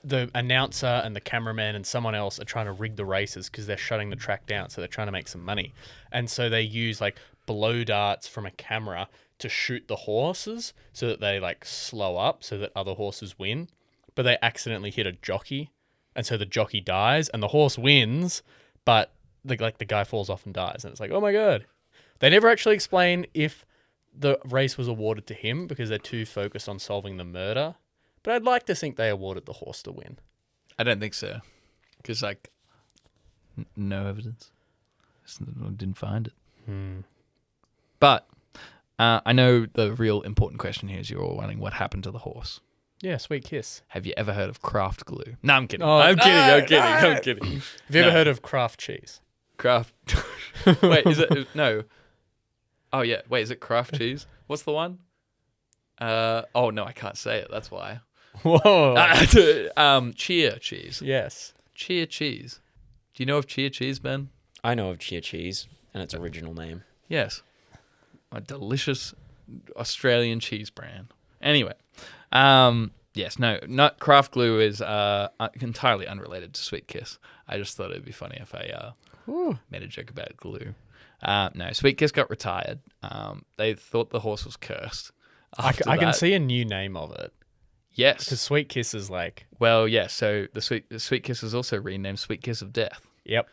the announcer and the cameraman and someone else are trying to rig the races because they're shutting the track down, so they're trying to make some money. And so they use like blow darts from a camera to shoot the horses so that they like slow up so that other horses win. But they accidentally hit a jockey, and so the jockey dies and the horse wins, but the guy falls off and dies. And it's like, oh my God. They never actually explain if the race was awarded to him because they're too focused on solving the murder. But I'd like to think they awarded the horse the win. I don't think so, because like no evidence. I didn't find it. But I know the real important question here is you're all wondering what happened to the horse. Yeah, Sweet Kiss. Have you ever heard of craft glue? No, I'm kidding. Oh, I'm no, kidding. no. I'm kidding. Have you ever heard of Kraft cheese? Craft. Wait, is it no? Oh yeah. Wait, is it craft cheese? What's the one? Oh no, I can't say it. That's why. Whoa. Chia cheese. Yes. Chia cheese. Do you know of chia cheese, Ben? I know of Chia Cheese and its original name. Yes. A delicious Australian cheese brand. Anyway, yes, no, not craft glue is entirely unrelated to Sweet Kiss. I just thought it'd be funny if I made a joke about glue. No, Sweet Kiss got retired. They thought the horse was cursed. I can see a new name of it. Yes. Because Sweet Kiss is like... Well, yes. So the Sweet Kiss is also renamed Sweet Kiss of Death. Yep.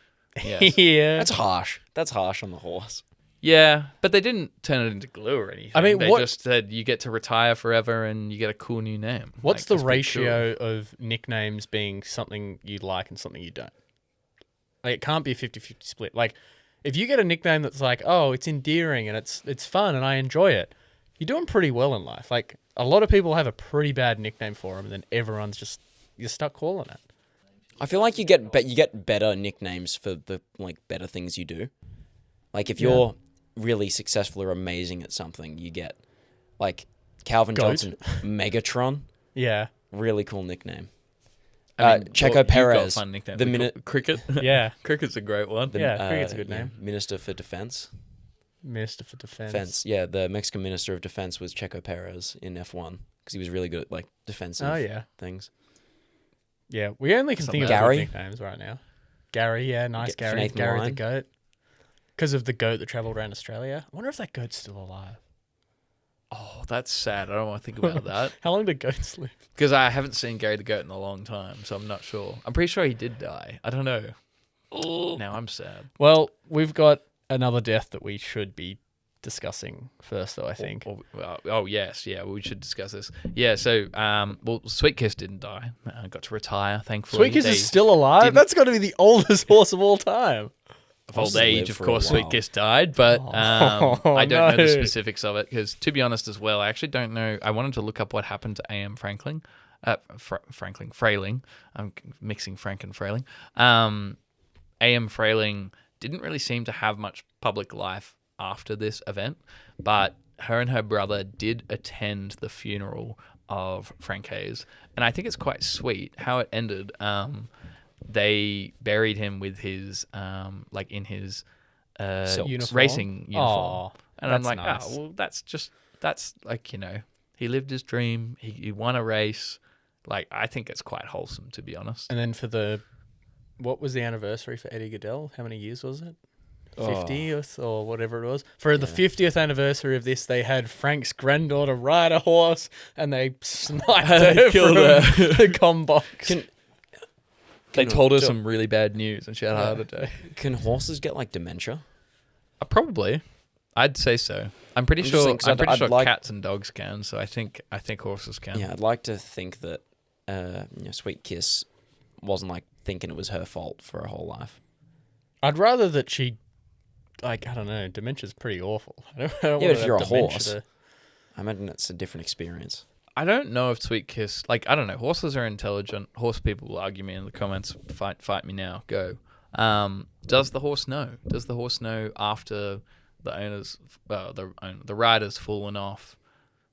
Yes. Yeah. That's harsh. That's harsh on the horse. Yeah, but they didn't turn it into glue or anything. I mean, they what- just said you get to retire forever and you get a cool new name. What's Like, the that's pretty ratio cool. of nicknames being something you like and something you don't? Like, it can't be a 50-50 split. Like, if you get a nickname that's like, oh, it's endearing and it's fun and I enjoy it, you're doing pretty well in life. Like, a lot of people have a pretty bad nickname for them and then everyone's just, you're stuck calling it. I feel like you get better nicknames for the better things you do. Like if you're really successful or amazing at something, you get like Calvin Goat. Johnson, Megatron, Yeah. really cool nickname. I mean, Checo you've got Perez, fun nicknames. the minute Cricket. Yeah. Cricket's a great one. Yeah, Cricket's a good name. Minister for Defense. Minister for Defense. Defense. Yeah, the Mexican Minister of Defense was Checo Perez in F1 because he was really good at defensive things. Yeah, we only can think of Gary? good nicknames right now. Gary, yeah, nice For Gary. Nathan Gary the Lyon? goat. Because of the goat that travelled around Australia. I wonder if that goat's still alive. Oh, that's sad. I don't want to think about that How long did goats live? because I haven't seen Gary the Goat in a long time, so I'm not sure. I'm pretty sure he did die. I don't know. Now I'm sad. Well, we've got another death that we should be discussing first, though, I think. Oh yes, yeah. We should discuss this. Yeah. So, well, Sweet Kiss didn't die. Got to retire, thankfully. Sweet Kiss They- is still alive? didn't- That's got to be the oldest horse of all time. of old Horses age, live of for a course, Sweet while. Kiss died, but Oh, I don't know the no. specifics of it because, to be honest, as well, I actually don't know. I wanted to look up what happened to A.M. Frailing. I'm mixing Frank and Frailing. A.M. Frailing didn't really seem to have much public life after this event, but her and her brother did attend the funeral of Frank Hayes, and I think it's quite sweet how it ended. They buried him with his in his Uniform? racing uniform. Aw, And I'm that's like, nice. oh, well, that's like, he lived his dream. He won a race. Like, I think it's quite wholesome, to be honest. And then for what was the anniversary for Eddie Goodell? How many years was it? 50th or whatever it was. For the 50th anniversary of this, they had Frank's granddaughter ride a horse and they sniped her Killed from her. the comm box. They told her some really bad news and she had a heart attack. Can horses get dementia? Probably. I'd say so. I'm pretty I'm just sure saying, 'cause I'd like- cats and dogs can, so I think horses can. Yeah, I'd like to think that Sweet Kiss wasn't thinking it was her fault for her whole life. I'd rather that she like, I don't know, dementia's pretty awful. I don't Yeah, want but if to you're have a dementia horse, I imagine it's a different experience. I don't know if Sweet Kiss, like, I don't know. Horses are intelligent. Horse people will argue me in the comments. Fight me now. Go. Does the horse know? Does the horse know after the owners, the rider's fallen off?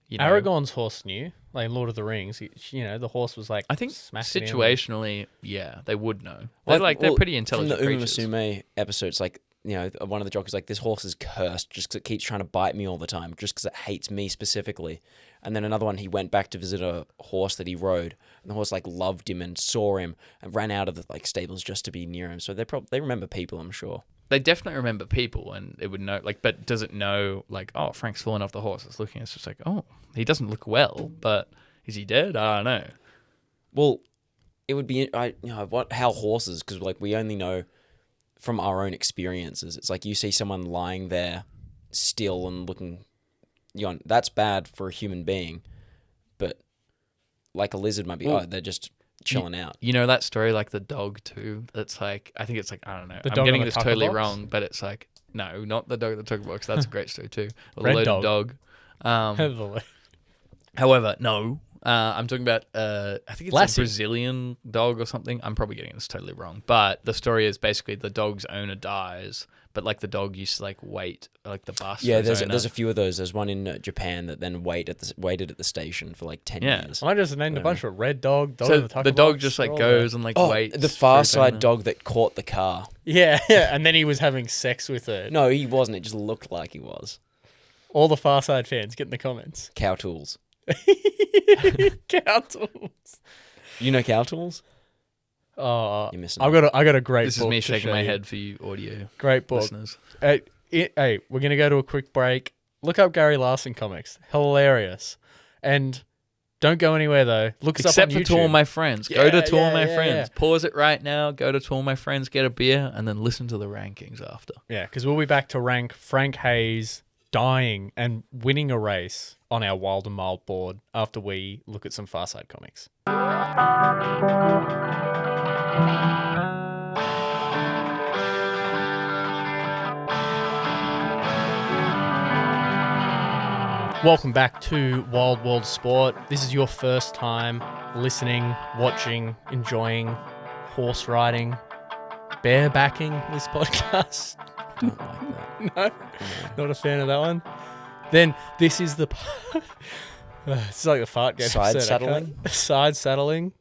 You know? Aragorn's horse knew, like in Lord of the Rings. The horse was like, I think smacking him. situationally, yeah, they would know. They're pretty intelligent from the creatures. Uma Musume episodes, like, one of the jockeys like, this horse is cursed just because it keeps trying to bite me all the time, just because it hates me specifically. And then another one, he went back to visit a horse that he rode, and the horse like loved him and saw him and ran out of the like stables just to be near him. So they remember people, I'm sure. They definitely remember people, and it would know. Like, but does it know? Like, oh, Frank's fallen off the horse. It's looking. It's just like, oh, he doesn't look well, but is he dead? I don't know. Well, it would be how horses, because like we only know from our own experiences. It's like you see someone lying there still and looking, that's bad for a human being, but like a lizard might be, they're just chilling out. You know that story, like the dog too? It's like, I think it's like, I don't know. The I'm dog getting on the this tucker totally box? wrong, but it's like, no, not the dog at the tucker box. That's a great story too. A Red loaded dog. dog. However, no. I'm talking about, I think it's Lassie. a Brazilian dog or something. I'm probably getting this totally wrong. But the story is basically the dog's owner dies, but like the dog used to like wait, like the bus. Yeah, for his owner. there's a few of those. There's one in Japan that then waited at the station for like 10 years. I just named a bunch of red dog, dog So in the tucker the dog box, just like all goes and like waits. The for Far his Side owner. dog that caught the car. Yeah, and then he was having sex with her. No, he wasn't. It just looked like he was. All the Far Side fans, get in the comments. Cow Tools. Cow tools. You know Cow Tools? Oh, You're missing I got a great This book is me to shaking show my you. head for you audio Great book. listeners. Hey, we're going to go to a quick break. Look up Gary Larson comics. Hilarious. And don't go anywhere, though. Look us Except up on for To All YouTube. My Friends. Go to To All My yeah, Friends. yeah. Pause it right now. Go to To All My Friends. Get a beer. And then listen to the rankings after. Yeah, because we'll be back to rank Frank Hayes dying and winning a race on our Wild and Mild board after we look at some Far Side comics. Welcome back to Wild World of Sport. This is your first time listening, watching, enjoying horse riding, barebacking this podcast. Don't like that. No, not a fan of that one. Then this is the it's like the fart game. Side episode, I saddling? can't- Side saddling.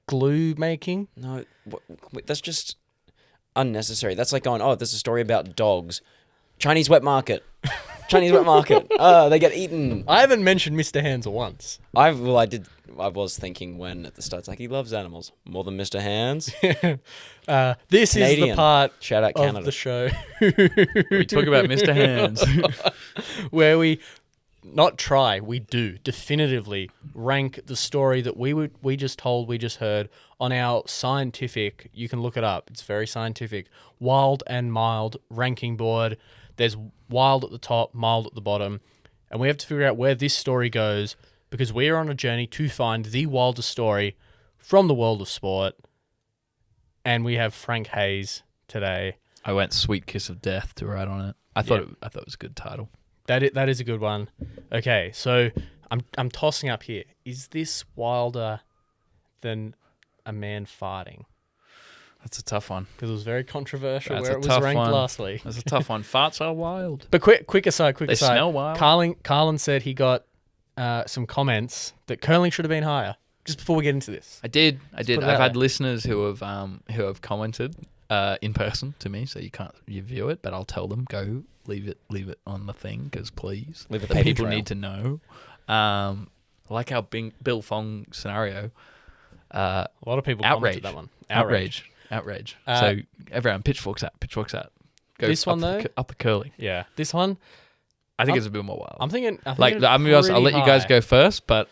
Glue making. No, that's just unnecessary. That's like going, there's a story about dogs. Chinese wet market. Chinese wet market. They get eaten. I haven't mentioned Mr. Hands once. I was thinking when at the start, it's like he loves animals more than Mr. Hands. This is the Canadian. part Shout out of Canada. the show We talk about Mr. Hands. where we we do definitively rank the story that we just heard on our scientific, you can look it up, it's very scientific, Wild and Mild ranking board. There's wild at the top, mild at the bottom, and we have to figure out where this story goes because we are on a journey to find the wildest story from the world of sport, and we have Frank Hayes today. I went Sweet Kiss of Death to write on it. I thought it was a good title. That is a good one. Okay, so I'm tossing up here. Is this wilder than a man farting? That's a tough one. Because it was very controversial That's where a it was tough ranked one. last week. That's a tough one. Farts are wild. But quick aside. They smell wild. Carlin said he got some comments that curling should have been higher. Just before we get into this. I did. put it I've out had there. listeners who have commented in person to me, so you can't view it, but I'll tell them go leave it on the thing because please, Leave it the paper people trail. need to know. Like our Bill Fong scenario. A lot of people Outrage. commented that one. Outrage. Uh, So everyone, pitchforks out. Go This one, up up the curly. Yeah. This one, I think I'm- it's a bit more wild. I'm thinking Like, I'll be honest, I'll let you guys go first, but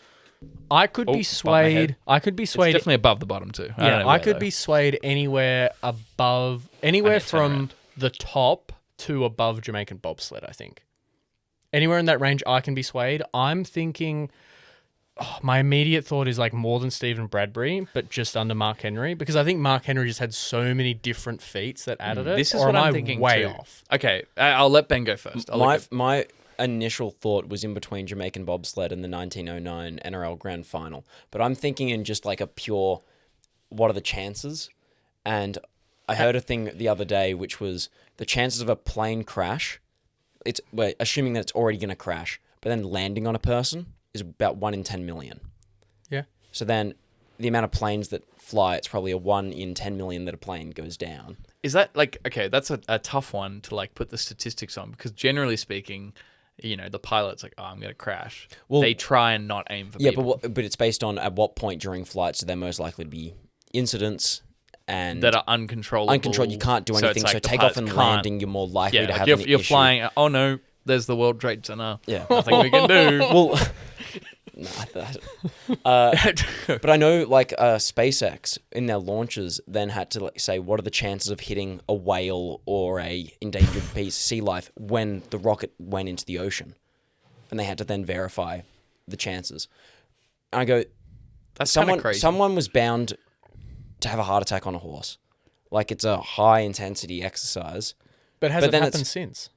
I could Oh, be bumped my swayed. head. I could be it's swayed. definitely above the bottom too. don't Yeah, know I where, could though. be swayed anywhere I turn turn from the top to above Jamaican bobsled, I think. Anywhere in that range, I can be swayed. I'm thinking my immediate thought is like more than Stephen Bradbury, but just under Mark Henry, because I think Mark Henry just had so many different feats that added it. This is or what am I'm I thinking way too. off? Okay, I'll let Ben go first. My initial thought was in between Jamaican bobsled and the 1909 NRL Grand Final, but I'm thinking in just like a pure, what are the chances? And I heard a thing the other day, which was the chances of a plane crash. We're assuming that it's already going to crash, but then landing on a person is about 1 in 10 million. Yeah. So then the amount of planes that fly, it's probably a 1 in 10 million that a plane goes down. Is that like, okay, that's a tough one to like put the statistics on, because generally speaking, you know, the pilot's like, oh, I'm going to crash. Well, they try and not aim for people. But it's based on at what point during flights are there most likely to be incidents and that are uncontrollable. You can't do anything. So takeoff and landing, you're more likely to have an issue. You're flying, oh no, there's the World Trade Center. Yeah. Nothing we can do. Well, but I know like SpaceX in their launches then had to like, say what are the chances of hitting a whale or a endangered piece of sea life when the rocket went into the ocean, and they had to then verify the chances. And I go, that's kind of crazy. Someone was bound to have a heart attack on a horse. Like it's a high intensity exercise. But has it happened since?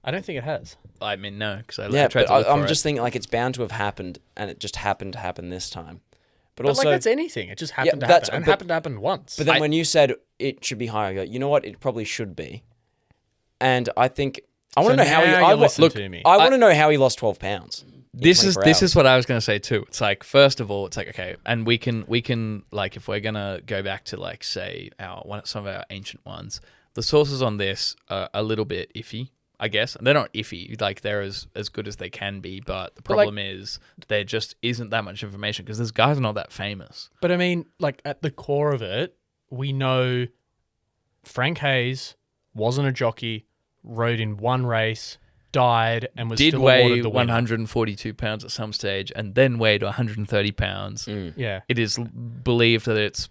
I don't think it has. I mean, no, because I tried but to look I'm for just it. thinking like it's bound to have happened, and it just happened to happen this time. But also, also, like that's anything. It just happened to that's- happen. And but- happened to happen once. But then when you said it should be higher, I go, you know what? It probably should be. And I think I want to know how he. I want to know how he lost 12 pounds. This is what I was going to say too. It's like, first of all, it's like, okay, and we can like, if we're gonna go back to like say some of our ancient ones, the sources on this are a little bit iffy, I guess. And they're not iffy, like they're as good as they can be, but the problem is there just isn't that much information because this guy's not that famous. But I mean, like at the core of it, we know Frank Hayes wasn't a jockey, rode in one race, died, and was still awarded the winner. 142 pounds at some stage, and then weighed 130 pounds. Yeah, it is believed that it's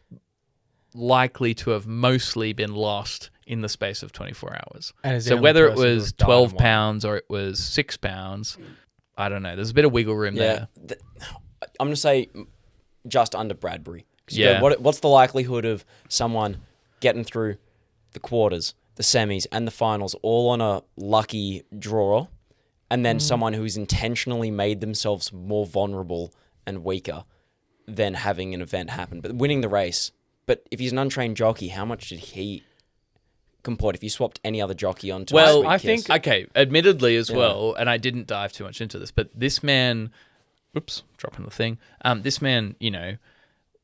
likely to have mostly been lost in the space of 24 hours. So whether it was 12 pounds or it was 6 pounds, I don't know. There's a bit of wiggle room there. I'm going to say just under Bradbury. Yeah. What's the likelihood of someone getting through the quarters, the semis, and the finals all on a lucky draw, and then someone who's intentionally made themselves more vulnerable and weaker than having an event happen, but winning the race? But if he's an untrained jockey, how much did he comport if you swapped any other jockey onto? Well, I think admittedly as well, and I didn't dive too much into this, but this man, dropping the thing. This man,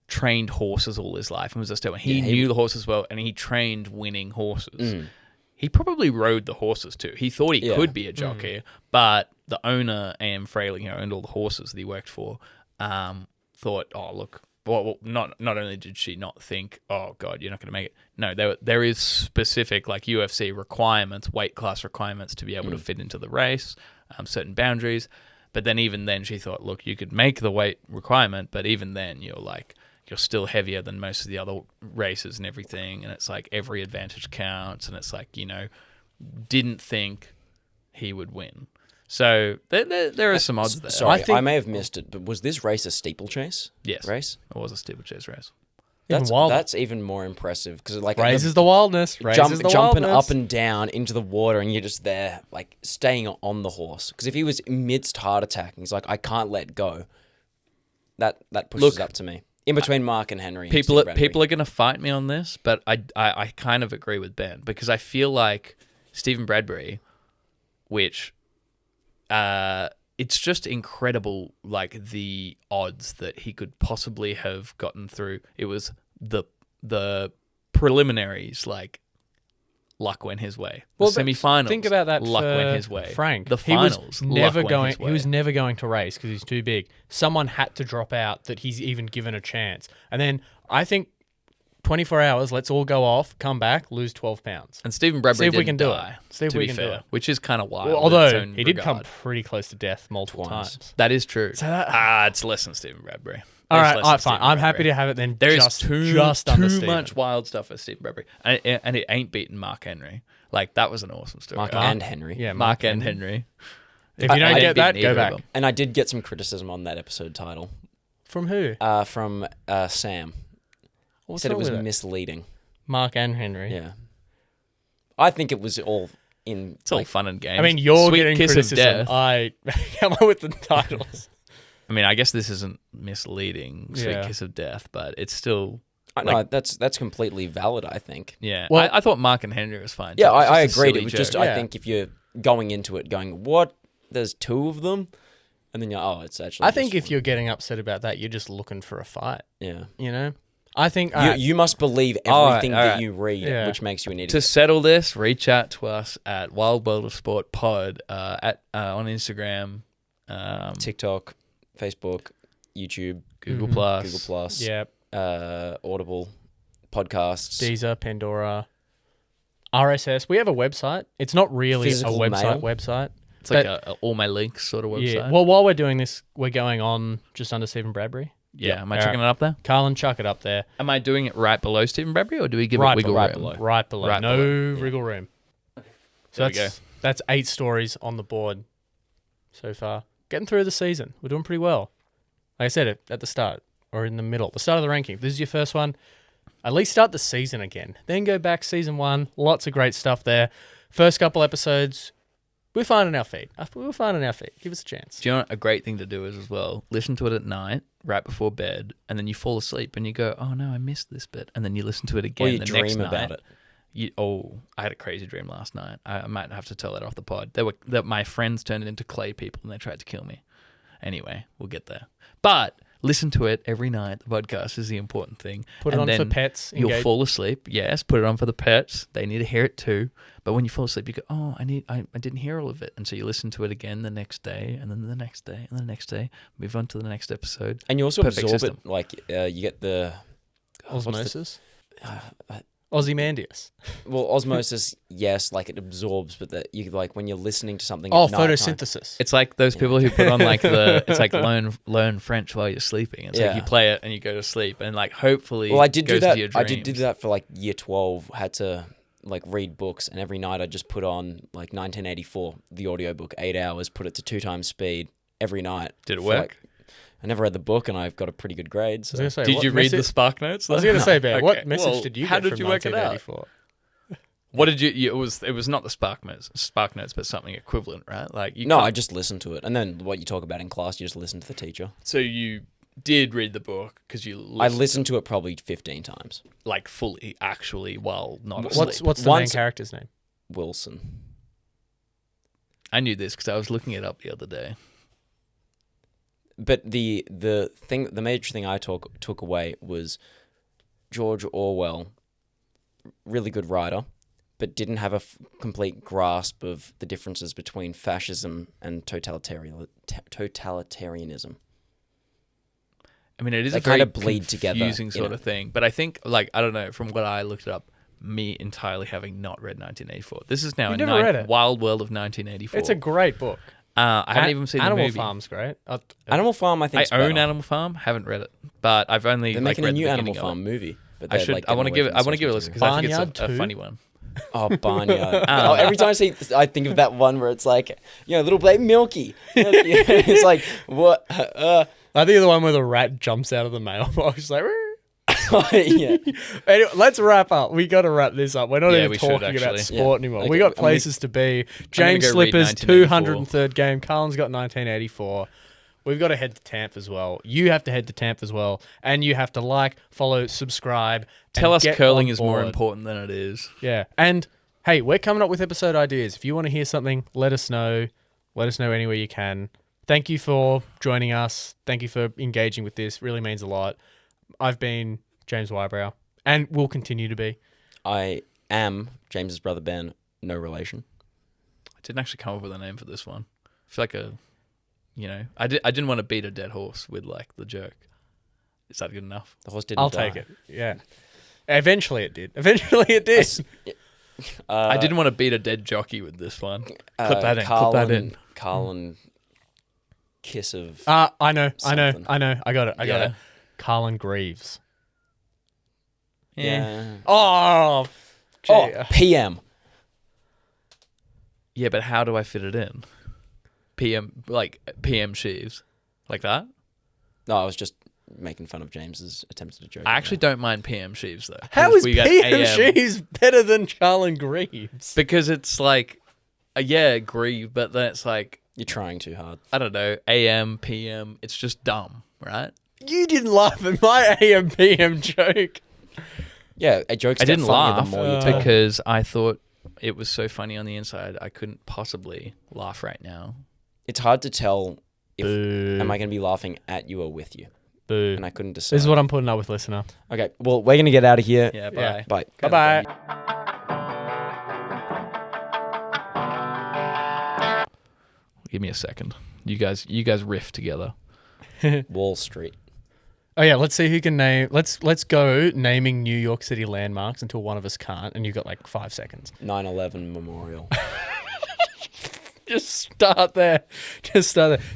trained horses all his life and was a steward. He knew the horses well, and he trained winning horses. He probably rode the horses too. He thought he could be a jockey, but the owner, A.M. Fraley, owned all the horses that he worked for, thought, oh, look. Well, not only did she not think, oh, God, you're not going to make it. No, there is specific, like UFC requirements, weight class requirements to be able to fit into the race, certain boundaries. But then even then she thought, look, you could make the weight requirement, but even then you're still heavier than most of the other races and everything. And it's like every advantage counts. And it's like, didn't think he would win. So there are some odds there. Sorry, I may have missed it, but was this race a steeplechase? Yes, race. It was a steeplechase race. That's even more impressive because like raises the wildness, jumping up and down into the water, and you're just there like staying on the horse. Because if he was midst heart attack, and he's like, I can't let go. That pushes up to me. In between Mark and Henry, people are going to fight me on this, but I kind of agree with Ben because I feel like Stephen Bradbury, which. It's just incredible, like the odds that he could possibly have gotten through. It was the preliminaries, like luck went his way. The semi-finals, think about that. Luck went his way. Frank, the finals, he was never going to race because he's too big. Someone had to drop out that he's even given a chance, and then I think 24 hours, let's all go off, come back, lose 12 pounds. And Stephen Bradbury See if we can do it. See if we can do it. Which is kind of wild. Well, although he did come pretty close to death multiple times. That is true. So it's less than Stephen Bradbury. All right, fine. I'm happy to have it then. There is too much wild stuff for Stephen Bradbury. And it ain't beaten Mark Henry. Like, that was an awesome story. Mark and Henry. Yeah, Mark and Henry. If you don't I get didn't that, beat go either of back. them. And I did get some criticism on that episode title From who? from Sam. He What's said it wrong was with it? misleading. Mark and Henry. Yeah. I think it was all in. It's all fun and games. I mean, you're Sweet getting Kiss of criticism. Death. I come up with the titles. I mean, I guess this isn't misleading, Sweet Yeah. Kiss of Death, but it's still. No, that's completely valid, I think. Yeah. Well- I thought Mark and Henry was fine. Yeah, too. It's I just a agreed. silly It was joke. just, Yeah. I think if you're going into it going, what? There's two of them? And then you're, it's actually. I think just if you're getting upset about that, you're just looking for a fight. Yeah. You know, I think You must believe All right, everything all that right. you read, Yeah. which makes you an idiot. To settle this, reach out to us at Wild World of Sport Pod on Instagram, TikTok, Facebook, YouTube, Google Mhm. Plus. Google Plus, yeah, Audible, podcasts. Deezer, Pandora, RSS. We have a website. It's not really Physical a mail? website. It's like But- all my links sort of website. Yeah. Well, while we're doing this, we're going on just under Stephen Bradbury. Yeah, am I All checking it up there? Carlin, chuck it up there. Am I doing it right below Stephen Bradbury, or do we give Right it wiggle below, room? right below. Right No below, wriggle room. So There we that's 8 stories on the board so far. Getting through the season. We're doing pretty well. Like I said it at the start or in the middle. The start of the ranking. If this is your first one, at least start the season again. Then go back season 1. Lots of great stuff there. First couple episodes, we're finding our feet. We're finding our feet. Give us a chance. Do you know what a great thing to do is as well? Listen to it at night, right before bed, and then you fall asleep and you go, "Oh no, I missed this bit," and then you listen to it again Or you the next dream night. about it. I had a crazy dream last night. I might have to tell that off the pod. My friends turned it into clay people and they tried to kill me. Anyway, we'll get there. But listen to it every night. The podcast is the important thing. Put it And on for then pets. You'll Engage. fall asleep. Yes, put it on for the pets. They need to hear it too. But when you fall asleep, you go, "Oh, I didn't hear all of it," and so you listen to it again the next day, and then the next day, and the next day. Move on to the next episode. And you also Perfect absorb system. it, like, you get the. Osmosis. uh, Ozymandias. Well, osmosis, yes, like it absorbs, but that you like when you're listening to something. Oh, at nighttime- photosynthesis. It's like those people who put on like it's like learn French while you're sleeping. It's like Yeah. you play it and you go to sleep, and like hopefully. Well, I did do goes that. to your I did do dreams. that for like year 12. Had to like read books, and every night I just put on like 1984, the audiobook, 8 hours, put it to 2 times speed every night. Did it for, work? like- I never read the book, and I've got a pretty good grade. I was So. gonna say, Did what you read the message- Spark Notes? I was going to say, Ben, Okay, what message well, did you how get did from you work it out? 1984? What did you? It was not the Spark Notes, but something equivalent, right? Like you. No, can't- I just listened to it, and then what you talk about in class, you just listen to the teacher. So you did read the book because you. I listened to it probably 15 times. like fully, actually, while not asleep. What's the main Once- character's name? Wilson. I knew this because I was looking it up the other day. But the major thing I took away was George Orwell, really good writer, but didn't have a complete grasp of the differences between fascism and totalitarianism. I mean, it is They a very kinda bleed together, confusing you sort know. of thing. But I think, like, I don't know, from what I looked it up, me entirely having not read 1984. This is now You've a never read it? Wild World of 1984. It's a great book. I haven't even seen Animal the movie. Farm's great. Animal Farm, I think. I own Animal Farm. Haven't read it, but I've only They're like making read a new the Animal beginning of Farm it. movie. But I they're, should. like, I want to getting give it. away I from want to give it a source listen because I think Barnyard it's a 2? funny one. Oh, Barnyard. Every time I think of that one where it's like, little baby Milky. It's like, what? I think the one where the rat jumps out of the mailbox. Like, Yeah. anyway, let's wrap up. We got to wrap this up. We're not Yeah, even we should, talking about actually. sport Yeah. anymore. Okay, We got and places to be. James go read Slipper's 1984. 203rd game. Carlin's got 1984. We've got to head to TAMP as well. You have to head to TAMP as well. And you have to like, follow, subscribe. Tell and us get curling on is more board. important than it is. Yeah. And hey, we're coming up with episode ideas. If you want to hear something, let us know. Let us know anywhere you can. Thank you for joining us. Thank you for engaging with this. Really means a lot. I've been James Whybrow and will continue to be. I am James's brother Ben, no relation. I didn't actually come up with a name for this one. I feel like I didn't want to beat a dead horse with like the joke. Is that good enough? The horse didn't I'll die. take it. Yeah. Eventually it did. Eventually it did. I didn't want to beat a dead jockey with this one. Clip that in. Carlin, Clip that in. Carlin Kiss of... I know. Something. I got it. I got Yeah. it. Carlin Greaves. yeah. Oh, Oh, PM. Yeah, but how do I fit it in? PM Sheaves, like that. No, I was just making fun of James's attempt at a joke. I actually don't mind PM Sheaves though. How 'cause is we got PM AM. Sheaves better than Carlin Greaves? Because it's like, agree, but then it's like, You're trying too hard. I don't know, AM, PM. It's just dumb, right? You didn't laugh at my AM PM joke. Yeah, a joke's I get didn't funnier laugh the more you tell. because I thought it was so funny on the inside. I couldn't possibly laugh right now. It's hard to tell if Boo. am I going to be laughing at you or with you, Boo. and I couldn't decide. This is what I'm putting up with, listener. Okay, well, we're going to get out of here. Yeah, bye. Yeah. Bye. Bye-bye. Give me a second. You guys riff together. Wall Street. Oh yeah, let's see who can name. Let's go naming New York City landmarks until one of us can't, and you've got like 5 seconds. 9/11 Memorial. Just start there.